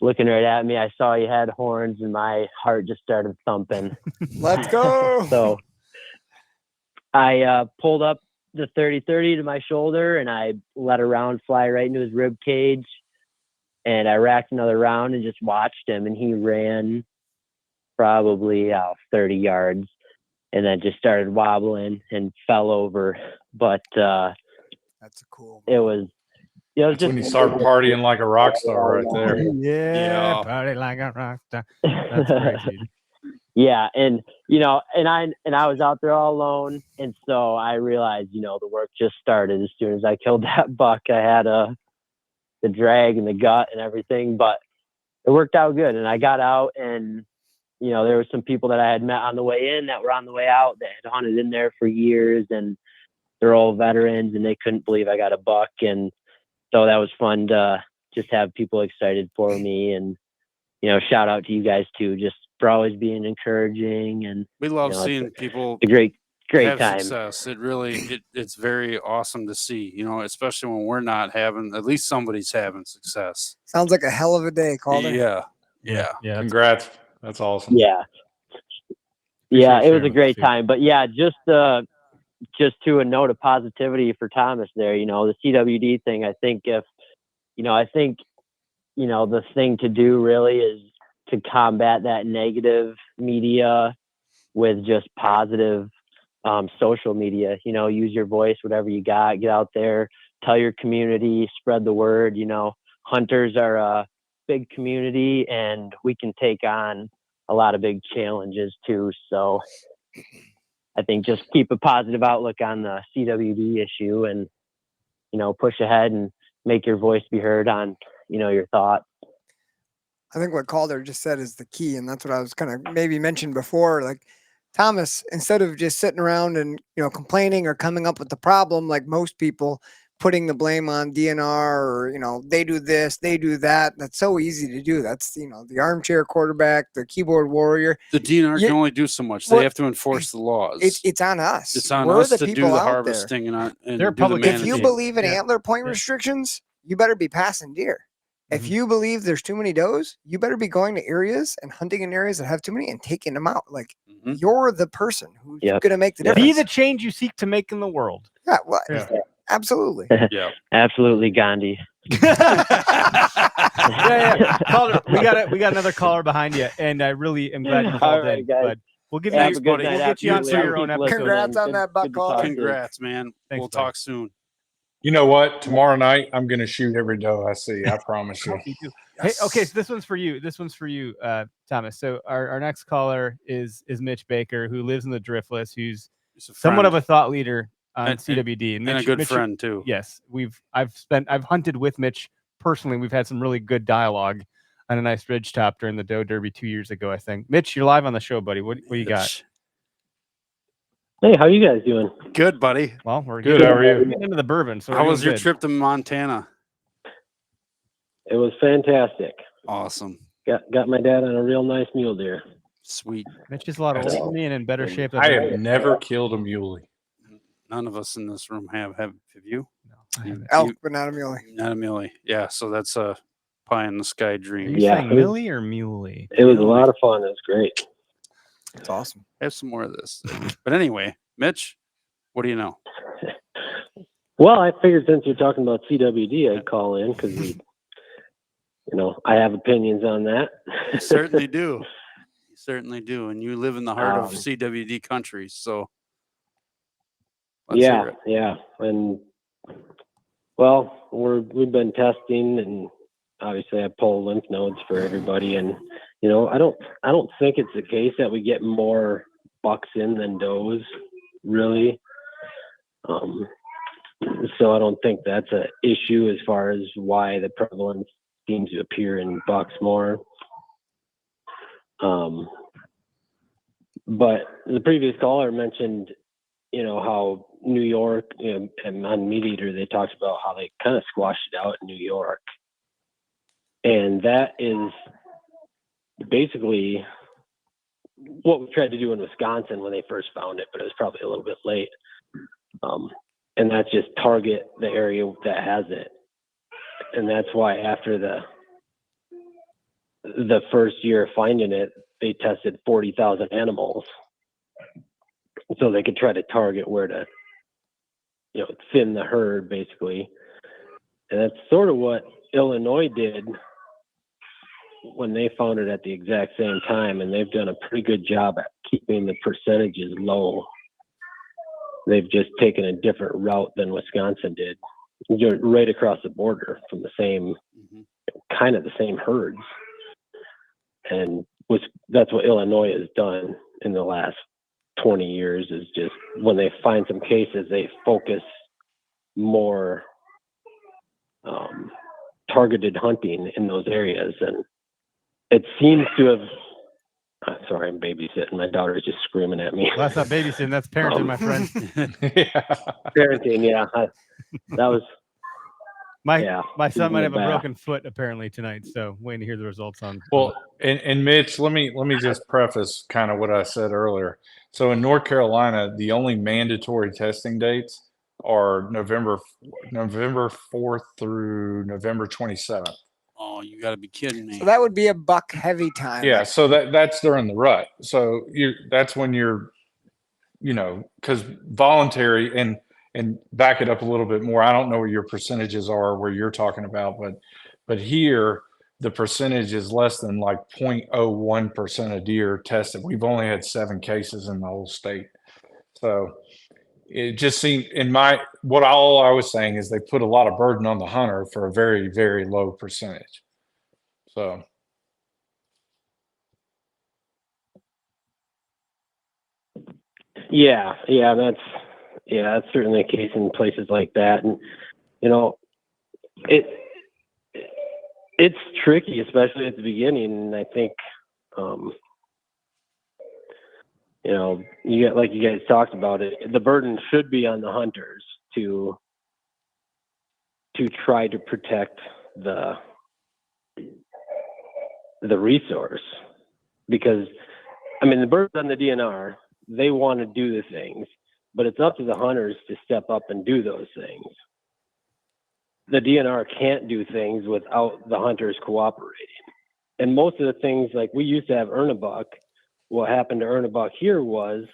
looking right at me. I saw he had horns, and my heart just started thumping. Let's go. So I pulled up the 30-30 to my shoulder, and I let a round fly right into his rib cage. And I racked another round and just watched him, and he ran probably 30 yards and then just started wobbling and fell over. But that's a cool. It was, you know, That's when you start partying like a rock star right there. Yeah, party like a rock star. That's great, dude. Yeah, and you know, and I was out there all alone, and so I realized, you know, the work just started as soon as I killed that buck. I had the drag and the gut and everything, but it worked out good. And I got out, and you know, there were some people that I had met on the way in that were on the way out that had hunted in there for years, and they're all veterans, and they couldn't believe I got a buck. And so that was fun to just have people excited for me. And, you know, shout out to you guys too, just for always being encouraging. And we love, you know, seeing people a great have time. Success. It's very awesome to see, you know, especially when we're not having, at least somebody's having success. Sounds like a hell of a day, Calder. Yeah. Congrats. That's awesome. Yeah. Yeah, it was a great time. But yeah, just to a note of positivity for Thomas there, you know, the CWD thing, I think the thing to do really is to combat that negative media with just positive social media. You know, use your voice, whatever you got, get out there, tell your community, spread the word. You know, hunters are a big community, and we can take on a lot of big challenges too. So I think just keep a positive outlook on the CWD issue, and, you know, push ahead and make your voice be heard on, you know, your thoughts. I think what Calder just said is the key. And that's what I was kind of maybe mentioned before. Like, Thomas, instead of just sitting around and, you know, complaining or coming up with the problem, like most people, putting the blame on DNR, or, you know, they do this, they do that. That's so easy to do. That's, you know, the armchair quarterback, the keyboard warrior. The DNR can only do so much. They have to enforce the laws. It's on us. It's on We're us the to people do the out harvesting there. and do the managing. If you believe in antler point restrictions, you better be passing deer. If you believe there's too many does, you better be going to areas and hunting in areas that have too many and taking them out. Like, you're the person who's going to make the difference. Be the change you seek to make in the world. Yeah, well, Absolutely. Yeah. Absolutely, Gandhi. Yeah. Caller, we got another caller behind you, and I really am glad you called in. Guys. But we'll give Have you a good night. we'll get you on for Absolutely. your own Keep episode. Congrats on Good- that buck good to call. talk to you. Congrats, man. Thanks, We'll buddy. talk soon. You know what? Tomorrow night, I'm going to shoot every doe I see. I promise you. You do. Hey, okay, so this one's for you. This one's for you, Thomas. So our next caller is Mitch Baker, who lives in the Driftless, who's somewhat of a thought leader on CWD, and a good friend too. Yes, I've hunted with Mitch personally. We've had some really good dialogue on a nice ridge top during the Doe Derby 2 years ago, I think. Mitch, you're live on the show, buddy. What you got? Hey, how you guys doing? Good, buddy. Well, we're Good. How are you? getting into the bourbon. So how was your good. trip to Montana? It was fantastic. Awesome. Got my dad on a real nice mule deer. Sweet. Mitch is a lot older than me and in better shape than I have never killed a muley. None of us in this room have you? No, I haven't. Elk, but not a muley. Not a muley. Yeah, so that's a pie in the sky Are dream. you Yeah, saying Millie or Muley? It was a lot of fun. It was great. It's awesome. Have some more of this. But anyway, Mitch, what do you know? Well, I figured since you're talking about CWD, I'd call in because, I have opinions on that. You certainly do. You certainly do. And you live in the heart of CWD country, so let's hear it. Yeah. And well, we've been testing, and obviously I pull lymph nodes for everybody, and I don't think it's the case that we get more bucks in than does, really. So I don't think that's an issue as far as why the prevalence seems to appear in bucks more. But the previous caller mentioned, how New York, and on Meat Eater, they talked about how they kind of squashed it out in New York. And that is basically what we tried to do in Wisconsin when they first found it, but it was probably a little bit late. And that's just target the area that has it. And that's why after the first year of finding it, they tested 40,000 animals. So they could try to target where to, thin the herd, basically. And that's sort of what Illinois did when they found it at the exact same time. And they've done a pretty good job at keeping the percentages low. They've just taken a different route than Wisconsin did, right across the border from the same, kind of the same herds. And that's what Illinois has done in the last 20 years, is just when they find some cases, they focus more targeted hunting in those areas. And it seems to have, sorry, I'm babysitting. My daughter is just screaming at me. Well, that's not babysitting. That's parenting, my friend. Parenting, yeah. That was my son might have a broken foot apparently tonight. So waiting to hear the results on. Well, and Mitch, let me just preface kind of what I said earlier. So in North Carolina, the only mandatory testing dates are November 4th through November 27th. Oh, you got to be kidding me. So that would be a buck heavy time. Yeah, so that's during the rut. So that's when you're, because voluntary, and back it up a little bit more. I don't know what your percentages are where you're talking about, but here the percentage is less than like 0.01% of deer tested. We've only had 7 cases in the whole state. So it just seemed all I was saying is they put a lot of burden on the hunter for a very, very low percentage. So. Yeah, that's certainly the case in places like that. And, it's tricky, especially at the beginning. And I think, you get, like you guys talked about it, the burden should be on the hunters to try to protect the resource, because the burden's on the DNR. They want to do the things, but it's up to the hunters to step up and do those things. The DNR can't do things without the hunters cooperating. And most of the things, like we used to have earn a buck, what happened to earn a buck here was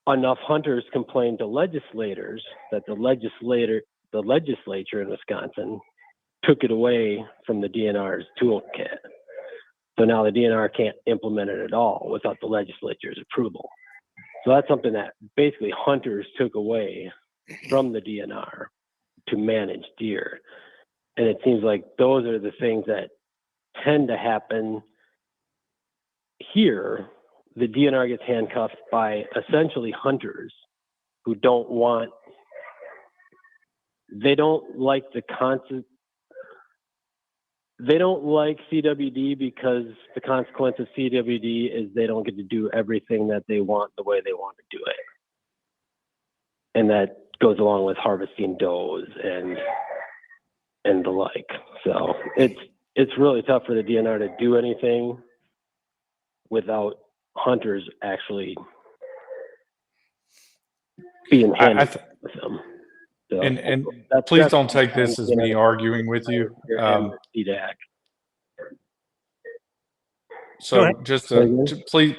enough hunters complained to legislators that the legislature in Wisconsin took it away from the DNR's toolkit. So now the DNR can't implement it at all without the legislature's approval. So that's something that basically hunters took away from the DNR to manage deer. And it seems like those are the things that tend to happen here. The DNR gets handcuffed by essentially hunters who don't like CWD because the consequence of CWD is they don't get to do everything that they want the way they want to do it. And that goes along with harvesting does and the like. So it's really tough for the DNR to do anything without hunters actually being handed with them. So, and please don't take this as me arguing with you. So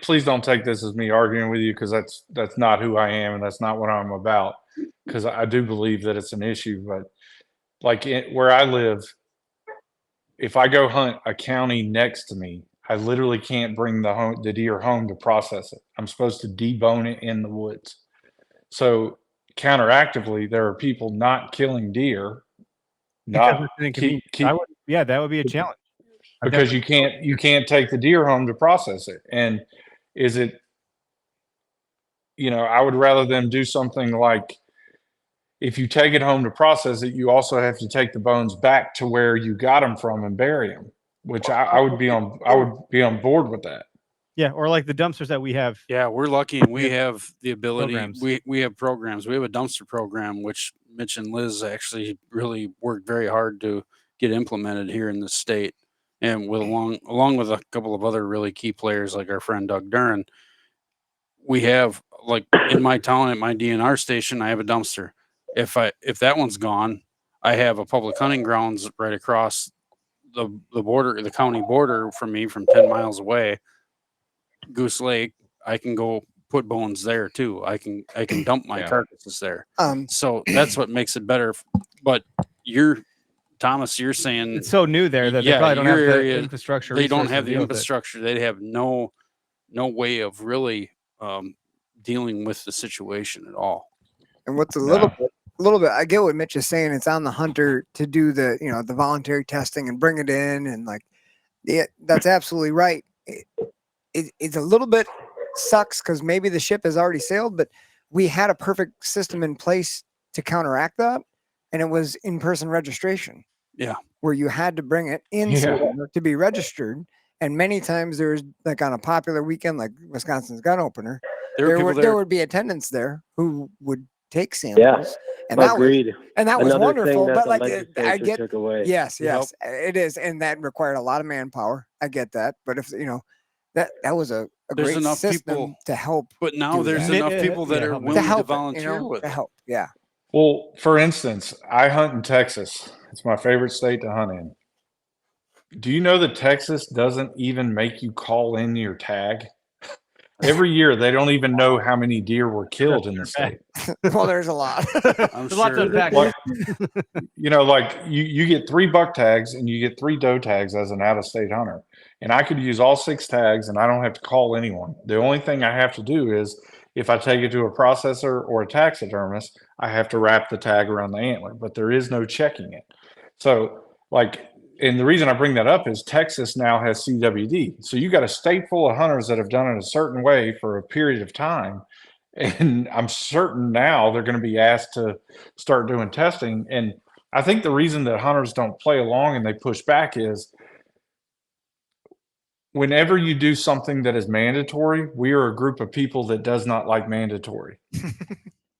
please don't take this as me arguing with you, because that's not who I am and that's not what I'm about. Because I do believe that it's an issue, but like where I live, if I go hunt a county next to me, I literally can't bring the deer home to process it. I'm supposed to debone it in the woods. So counteractively, there are people not killing deer. That would be a challenge. Because you can't take the deer home to process it. And is it, I would rather them do something like, if you take it home to process it, you also have to take the bones back to where you got them from and bury them, which I would be on board with that. Yeah, or like the dumpsters that we have. Yeah, we're lucky and we have the ability. We have programs. We have a dumpster program, which Mitch and Liz actually really worked very hard to get implemented here in the state. And along with a couple of other really key players like our friend Doug Duran, we have, like in my town at my DNR station, I have a dumpster. If that one's gone, I have a public hunting grounds right across the border, the county border from me, from 10 miles away, Goose Lake. I can go put bones there too. I can dump my carcasses there. So that's what makes it better. But Thomas, you're saying it's so new there that they probably don't have the infrastructure. They don't have the infrastructure. They have no way of really dealing with the situation at all. And what's a little bit, I get what Mitch is saying. It's on the hunter to do the voluntary testing and bring it in, and that's absolutely right. It's a little bit sucks because maybe the ship has already sailed, but we had a perfect system in place to counteract that, and it was in-person registration. Yeah, where you had to bring it in to be registered. And many times there's, like on a popular weekend like Wisconsin's Gun Opener, there would be attendants there who would take samples. And that was wonderful. But I get took away. Yes, it is, and that required a lot of manpower. I get that, but if that was a great enough system people to help. But now there's enough people that are willing to volunteer with to help. Yeah. Well, for instance, I hunt in Texas. It's my favorite state to hunt in. Do you know that Texas doesn't even make you call in your tag? Every year, they don't even know how many deer were killed in the state. Well, there's a lot. I'm sure. You get 3 buck tags and you get 3 doe tags as an out-of-state hunter. And I could use all 6 tags and I don't have to call anyone. The only thing I have to do is, if I take it to a processor or a taxidermist, I have to wrap the tag around the antler, but there is no checking it. So and the reason I bring that up is Texas now has CWD. So you got a state full of hunters that have done it a certain way for a period of time. And I'm certain now they're going to be asked to start doing testing. And I think the reason that hunters don't play along and they push back is, whenever you do something that is mandatory, we are a group of people that does not like mandatory.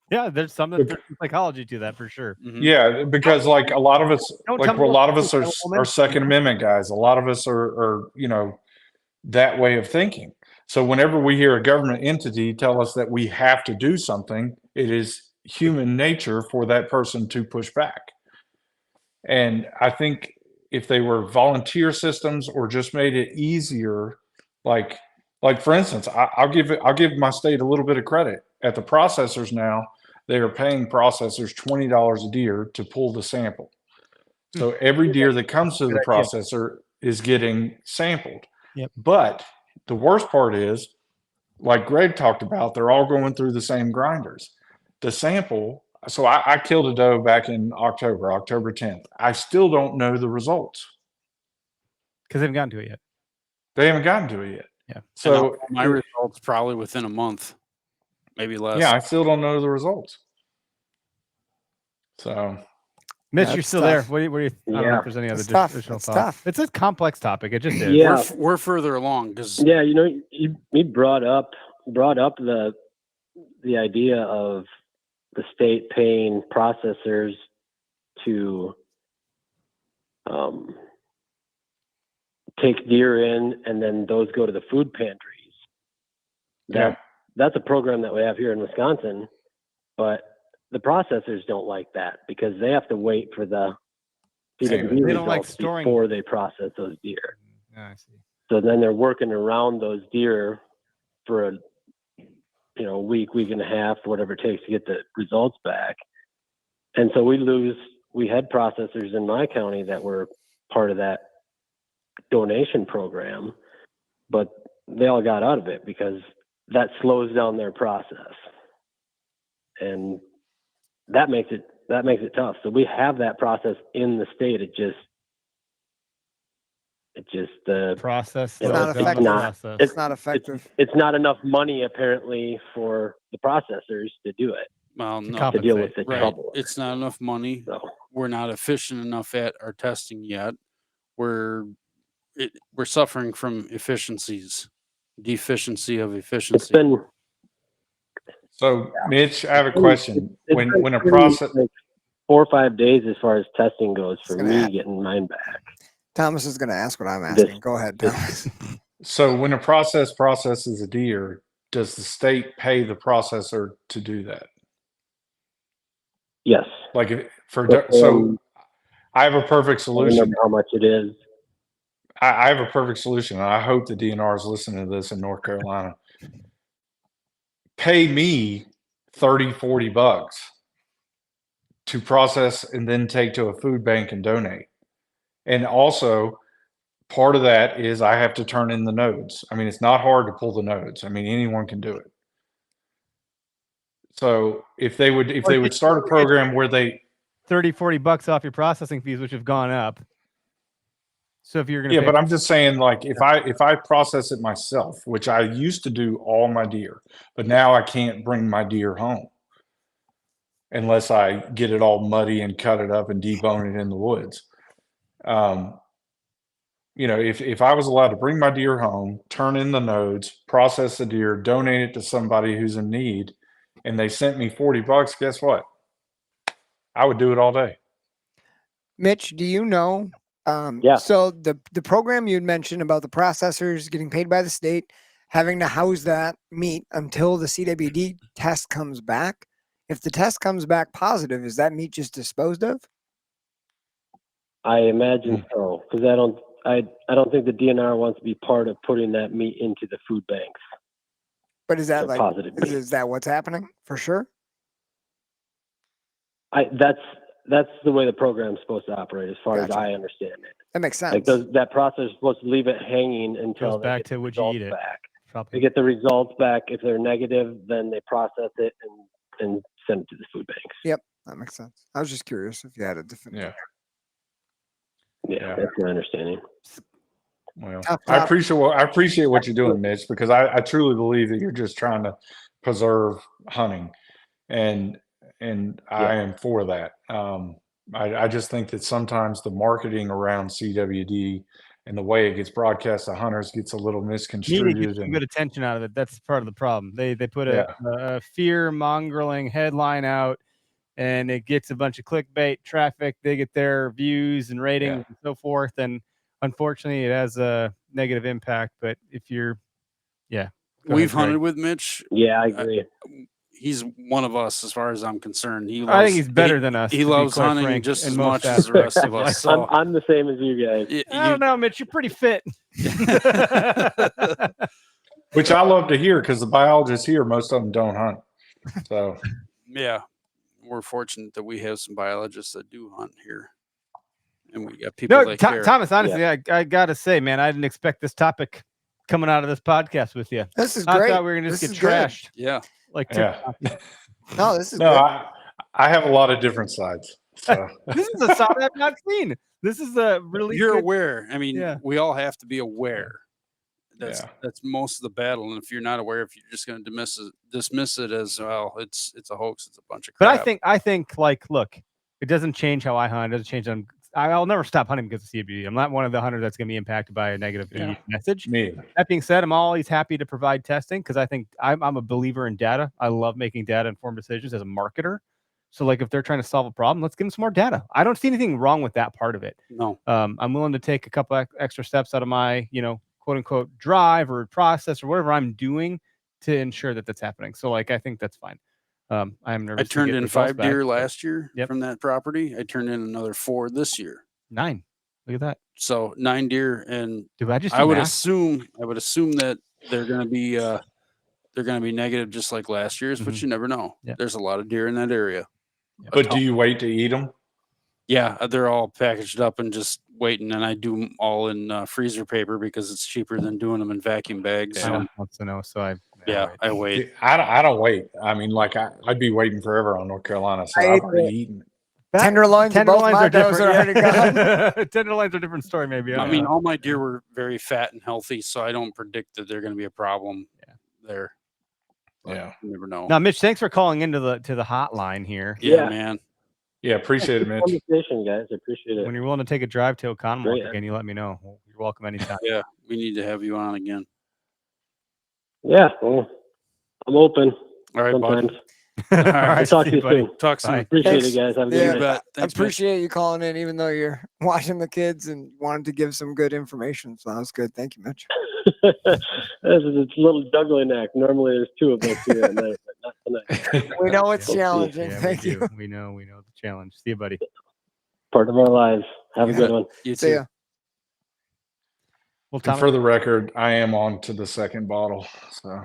Yeah, there's some psychology to that for sure. Mm-hmm. Yeah, because a lot of us, are Second Amendment guys. A lot of us are that way of thinking. So whenever we hear a government entity tell us that we have to do something, it is human nature for that person to push back. And I think if they were volunteer systems or just made it easier, like for instance, I'll give my state a little bit of credit. at the processors now, they are paying processors $20 a deer to pull the sample. So every deer that comes to the processor is getting sampled. Yep. But the worst part is, like Greg talked about, they're all going through the same grinders. The sample, so I killed a doe back in October 10th. I still don't know the results. Because they haven't gotten to it yet. They haven't gotten to it yet. Yeah. So my results probably within a month, maybe less. Yeah, I still don't know the results. So, Mitch, you're still there. What do you I don't know if there's any other additional thoughts. It's a complex topic. It just is. Yeah. We're further along because you brought up the idea of the state paying processors to take deer in, and then those go to the food pantries. That's a program that we have here in Wisconsin, but the processors don't like that because they have to wait for the CWD results before they process those deer. I see. So then they're working around those deer for a week and a half, whatever it takes to get the results back. And so we had processors in my county that were part of that donation program, but they all got out of it because that slows down their process. And that makes it tough. So we have that process in the state. It just process. It's not effective. It's not effective. It's not enough money apparently for the processors to do it. Well, no, to deal with the trouble. It's not enough money. So. We're not efficient enough at our testing yet. We're suffering from deficiency of efficiency. So Mitch, I have a question. When a process, like 4 or 5 days as far as testing goes for me getting mine back. Thomas is going to ask what I'm asking. Go ahead, Thomas. So when a processes a deer, does the state pay the processor to do that? Yes. So I have a perfect solution. I don't know how much it is. I have a perfect solution. And I hope the DNR is listening to this in North Carolina. Pay me $30-$40 to process and then take to a food bank and donate. And also, part of that is I have to turn in the nodes. I mean, it's not hard to pull the nodes. I mean, anyone can do it. So if they would start a program where they $30-$40 off your processing fees, which have gone up. So if you're going to but I'm just saying, like, if I process it myself, which I used to do all my deer, but now I can't bring my deer home unless I get it all muddy and cut it up and debone it in the woods. If I was allowed to bring my deer home, turn in the nodes, process the deer, donate it to somebody who's in need, and they sent me $40, guess what? I would do it all day. Mitch, do you know? So the program you'd mentioned about the processors getting paid by the state, having to house that meat until the CWD test comes back. If the test comes back positive, is that meat just disposed of? I imagine so, because I don't think the DNR wants to be part of putting that meat into the food banks. But is that positive meat. Is that what's happening for sure? That's the way the program's supposed to operate, as far as I understand it. That makes sense. That process is supposed to leave it hanging until goes back to would you eat it? They get the results back. If they're negative, then they process it and send it to the food banks. Yep, that makes sense. I was just curious if you had a different. Yeah, that's my understanding. Well, I appreciate what you're doing, Mitch, because I truly believe that you're just trying to preserve hunting, and I am for that. I just think that sometimes the marketing around CWD and the way it gets broadcast to hunters gets a little misconstrued. Media gets some good attention out of it. That's part of the problem. They put a fear-mongering headline out, and it gets a bunch of clickbait traffic. They get their views and ratings and so forth, and unfortunately, it has a negative impact. But if you're, we've hunted with Mitch. Yeah, I agree. He's one of us, as far as I'm concerned. I think he's better than us. He loves hunting just as much as the rest of us. So I'm the same as you guys. I don't know, Mitch. You're pretty fit. Which I love to hear, because the biologists here, most of them don't hunt. So yeah, we're fortunate that we have some biologists that do hunt here, and we got people that care. Thomas, honestly, I gotta say, man, I didn't expect this topic coming out of this podcast with you. This is I great. thought we were gonna just get trashed. Yeah, like yeah. No, this is no. good. I have a lot of different sides. So This is a side I've not seen. This is a really. You're good... aware. I mean, we all have to be aware. Yeah. That's most of the battle, and if you're not aware, if you're just going to dismiss it as well, it's a hoax. It's a bunch of crap. But I think like, look, it doesn't change how I hunt. It doesn't change. I'll never stop hunting because of CBD. I'm not one of the hunters that's going to be impacted by a negative message. Me. That being said, I'm always happy to provide testing because I think I'm a believer in data. I love making data-informed decisions as a marketer. So, like, if they're trying to solve a problem, let's give them some more data. I don't see anything wrong with that part of it. No. I'm willing to take a couple extra steps out of my, quote unquote, drive or process or whatever I'm doing to ensure that that's happening. So, like, I think that's fine. I'm nervous. I turned in 5 deer last year from that property. I turned in another 4 this year. 9. Look at that. So 9 deer, and I would assume that they're going to be negative just like last year's, but you never know. Yeah. There's a lot of deer in that area. But do you wait to eat them? Yeah, they're all packaged up and just waiting, and I do them all in freezer paper because it's cheaper than doing them in vacuum bags. I want to know, so I wait. I don't wait. I mean, like I'd be waiting forever on North Carolina, so I've already eaten. Tenderloins are different. Tenderloins are a different story, maybe. I mean, all my deer were very fat and healthy, so I don't predict that they're going to be a problem there. Yeah, you never know. Now, Mitch, thanks for calling into the hotline here. Yeah, man. Yeah, appreciate it, Mitch. Conversation, guys. I appreciate it. When you're willing to take a drive to Oconomowoc again, you let me know. You're welcome anytime. Yeah, we need to have you on again. Yeah, well, I'm open. All right, sometimes. All right, I'll talk to you soon. Talk soon. Appreciate it, guys. Have a good night. I appreciate you calling in, even though you're watching the kids and wanted to give some good information. So that was good. Thank you, Mitch. It's a little juggling act. Normally there's 2 of us here at night, but not tonight. We know it's challenging. Thank you. We know the challenge. See you, buddy. Part of our lives. Have a good one. You See ya. Well, And for the record, I am on to the second bottle. So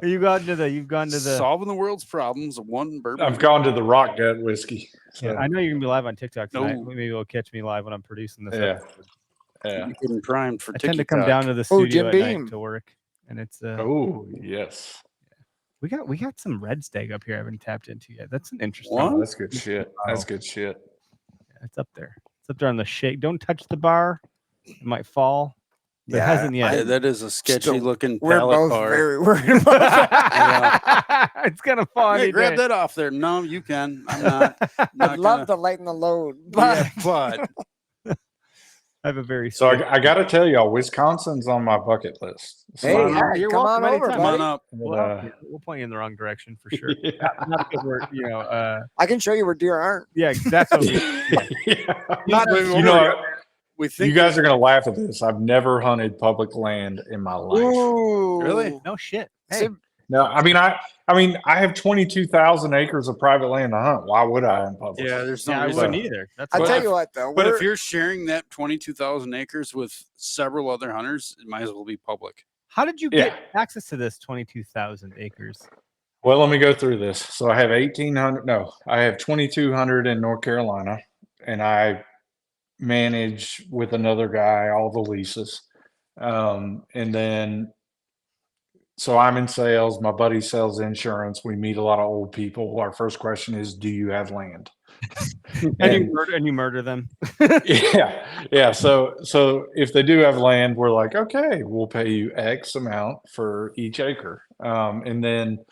you've gone to the solving the world's problems. One bourbon. I've gone to the rock gut whiskey. So. Yeah, I know you're gonna be live on TikTok tonight. Maybe you'll catch me live when I'm producing this. episode. Yeah. Getting primed for I tend to come down to the studio at night to work, and it's yes. We got some red stag up here I haven't tapped into yet. That's an interesting. Oh, that's good shit. That's good shit. Yeah, it's up there. It's up there on the shake. Don't touch the bar. It might fall. But it hasn't yet. That is a sketchy looking pallet bar. Very worried about It's gonna fall. Hey, grab that off there. No, you can. I'm not. I'd love to lighten the load, but I have a very. So I got to tell y'all, Wisconsin's on my bucket list. So hey, you're come on welcome over, anytime. buddy. Come on up. We'll point you in the wrong direction for sure. Not because we're, I can show you where deer aren't. Yeah, that's okay. We think you guys are gonna laugh at this. I've never hunted public land in my life. Ooh. Really? No shit. Hey. No, I mean I have 22,000 acres of private land to hunt. Why would I in public? Yeah, there's no I reason. wouldn't either. I tell you what, though. But if you're sharing that 22,000 acres with several other hunters, it might as well be public. How did you get access to this 22,000 acres? Well, let me go through this. So I have 1,800. No, I have 2,200 in North Carolina, and I manage with another guy all the leases. And then, so I'm in sales. My buddy sells insurance. We meet a lot of old people. Our first question is, do you have land? and you murder them. Yeah. So if they do have land, we're like, okay, we'll pay you X amount for each acre. And then,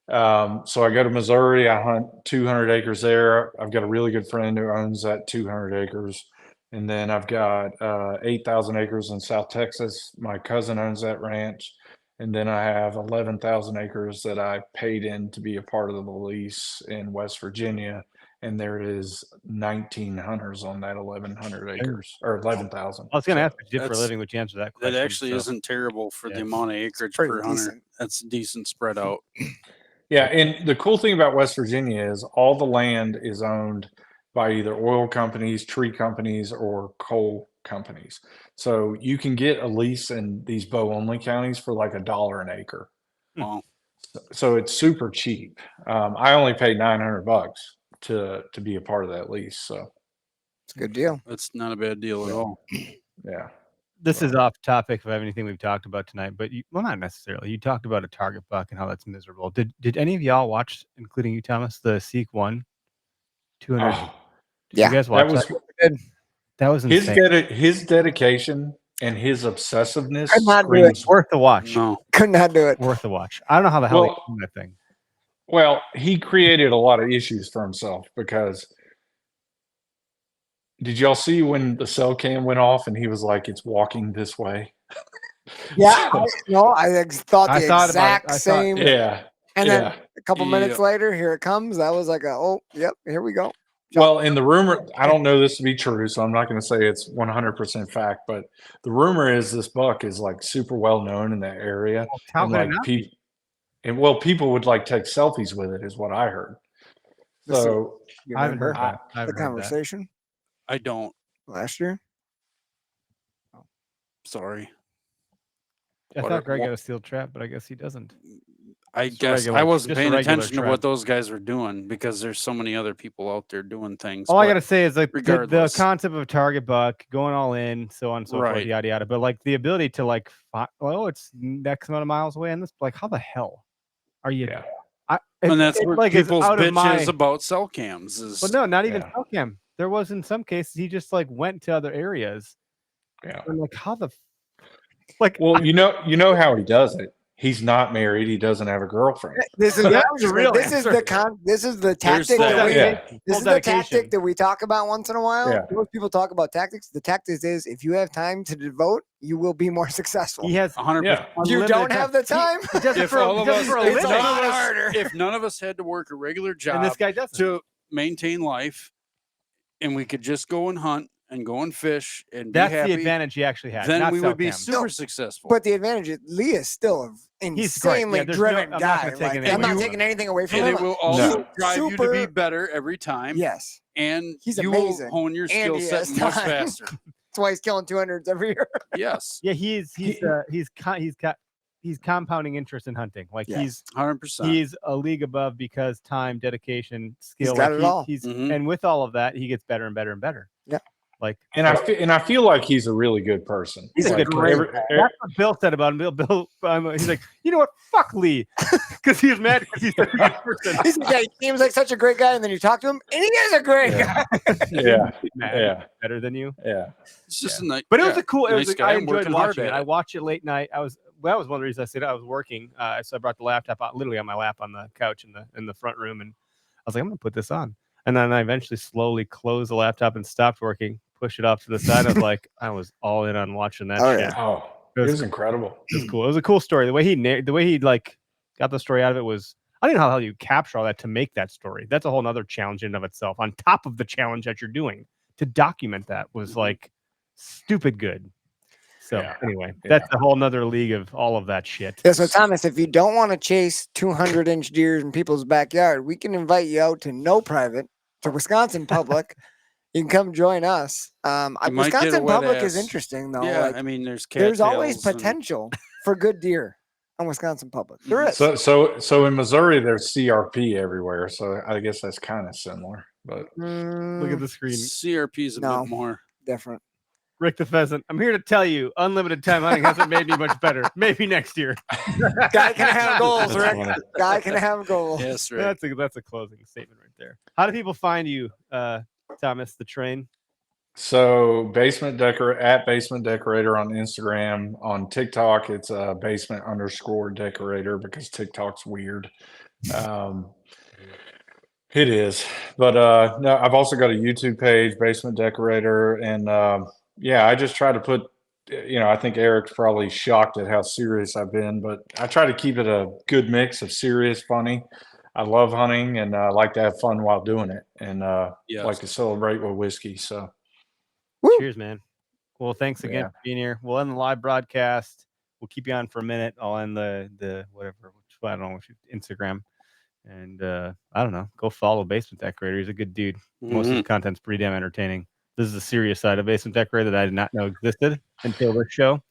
so I go to Missouri, I hunt 200 acres there. I've got a really good friend who owns that 200 acres. And then I've got 8,000 acres in South Texas. My cousin owns that ranch. And then I have 11,000 acres that I paid in to be a part of the lease in West Virginia. And there is 19 hunters on that 1,100 acres or 11,000. I was going to ask what you did for a living, but you answered that question. That actually isn't terrible for the amount of acreage per hunter. That's decent spread out. Yeah, and the cool thing about West Virginia is all the land is owned by either oil companies, tree companies, or coal companies. So you can get a lease in these bow-only counties for like $1 an acre. Wow. So it's super cheap. I only paid $900 to be a part of that lease. So it's a good deal. That's not a bad deal at all. Yeah. This is off topic of anything we've talked about tonight, but well, not necessarily. You talked about a target buck and how that's miserable. Did any of y'all watch, including you, Thomas, the Seek 1 200? Oh, did you guys watch that was insane. His dedication and his obsessiveness screams worth the watch. No, could not do it. Worth the watch. I don't know how the hell he did that thing. Well, he created a lot of issues for himself because did y'all see when the cell cam went off and he was like, "It's walking this way"? Yeah, I thought the exact same. Yeah, and then a couple minutes later, here it comes. That was like yep, here we go. Well, and the rumor, I don't know this to be true, so I'm not going to say it's 100% fact, but the rumor is this buck is like super well known in that area, and like people would like take selfies with it, is what I heard. So I haven't heard the conversation. I don't. Last year? Oh, sorry. I thought Greg had a steel trap, but I guess he doesn't. I guess I wasn't paying attention to what those guys were doing because there's so many other people out there doing things. All I gotta say is like the concept of target buck, going all in, so on and so forth, yada yada. But like the ability to like, it's X amount of miles away, and this, like, how the hell are you? Yeah. And that's where like people's bitches about cell cams is. But no, not even cell cam. There was in some cases he just like went to other areas. Yeah. And like how the like. Well, you know how he does it. He's not married. He doesn't have a girlfriend. This is this is the tactic. This is the tactic that we talk about once in a while. Yeah. Most people talk about tactics. The tactic is if you have time to devote, you will be more successful. He has 100%. You don't have the time. If none of us had to work a regular job, and this guy does to maintain life, and we could just go and hunt and go and fish and that's be happy, the advantage he actually has. Then we would be super successful. But the advantage is Lee is still an insanely driven guy. I'm not taking anything away from him. And it will also drive you to be better every time. Yes. And he's you amazing. Will hone your skill set much faster. That's why he's killing 200s every year. Yes. Yeah, he's compounding interest in hunting. Like he's 100%. He's a league above because time, dedication, skill. He's got it all. And with all of that, he gets better and better and better. Yeah. Like, and I feel like he's a really good person. He's a good person. That's what Bill said about him. Bill, he's like, you know what? Fuck Lee, because he was mad because he's such a good person. He seems like such a great guy, and then you talk to him, and he is a great guy. Better than you. Yeah, it's just a nice. But it was a cool. It was. Nice guy. I enjoyed watching it. I watched it late night. That was one of the reasons I said I was working. So I brought the laptop out, literally on my lap on the couch in the front room, and I was like, I'm gonna put this on. And then I eventually slowly closed the laptop and stopped working. Push it off to the side. I was all in on watching that shit. Yeah. Oh, it was incredible. It was cool. It was a cool story. The way he like got the story out of it was, I don't know how you capture all that to make that story. That's a whole nother challenge in and of itself. On top of the challenge that you're doing, to document that was like stupid good. So anyway, that's a whole nother league of all of that shit. Yeah, so Thomas, if you don't want to chase 200-inch deer in people's backyard, we can invite you out to no private, to Wisconsin public. You can come join us. Wisconsin public is interesting though. Yeah, like, I mean, there's always potential for good deer on Wisconsin public. There is. So in Missouri, there's CRP everywhere. So I guess that's kind of similar. But look at the screen. CRP is a bit more different. Rick the Pheasant, I'm here to tell you, unlimited time hunting hasn't made me much better. Maybe next year. Guy can have goals, Rick. Guy can have goals. Yes, Rick. That's a closing statement right there. How do people find you, Thomas the Train? So basement decorator on Instagram. On TikTok, it's basement_decorator because TikTok's weird. It is, but no, I've also got a YouTube page, Basement Decorator, and I just try to put, I think Eric's probably shocked at how serious I've been, but I try to keep it a good mix of serious, funny. I love hunting, and I like to have fun while doing it, and like to celebrate with whiskey. So, cheers, man. Well, thanks again for being here. We'll end the live broadcast. We'll keep you on for a minute. I'll end the whatever. I don't know, Instagram. And I don't know, go follow Basement Decorator. He's a good dude. Most of his content's pretty damn entertaining. This is a serious side of Basement Decorator that I did not know existed until this show.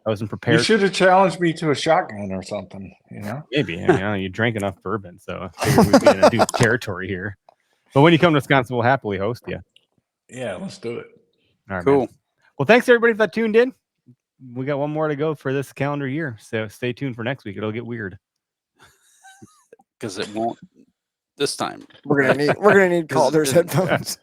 wasn't prepared. You should have challenged me to a shotgun or something, you know? Maybe. You drank enough bourbon, so I figured we'd be in a new territory here. But when you come to Wisconsin, we'll happily host you. Yeah, let's do it. All right, cool. Man. Well, thanks everybody that tuned in. We got one more to go for this calendar year, so stay tuned for next week. It'll get weird because it won't this time. We're gonna need Calder's headphones.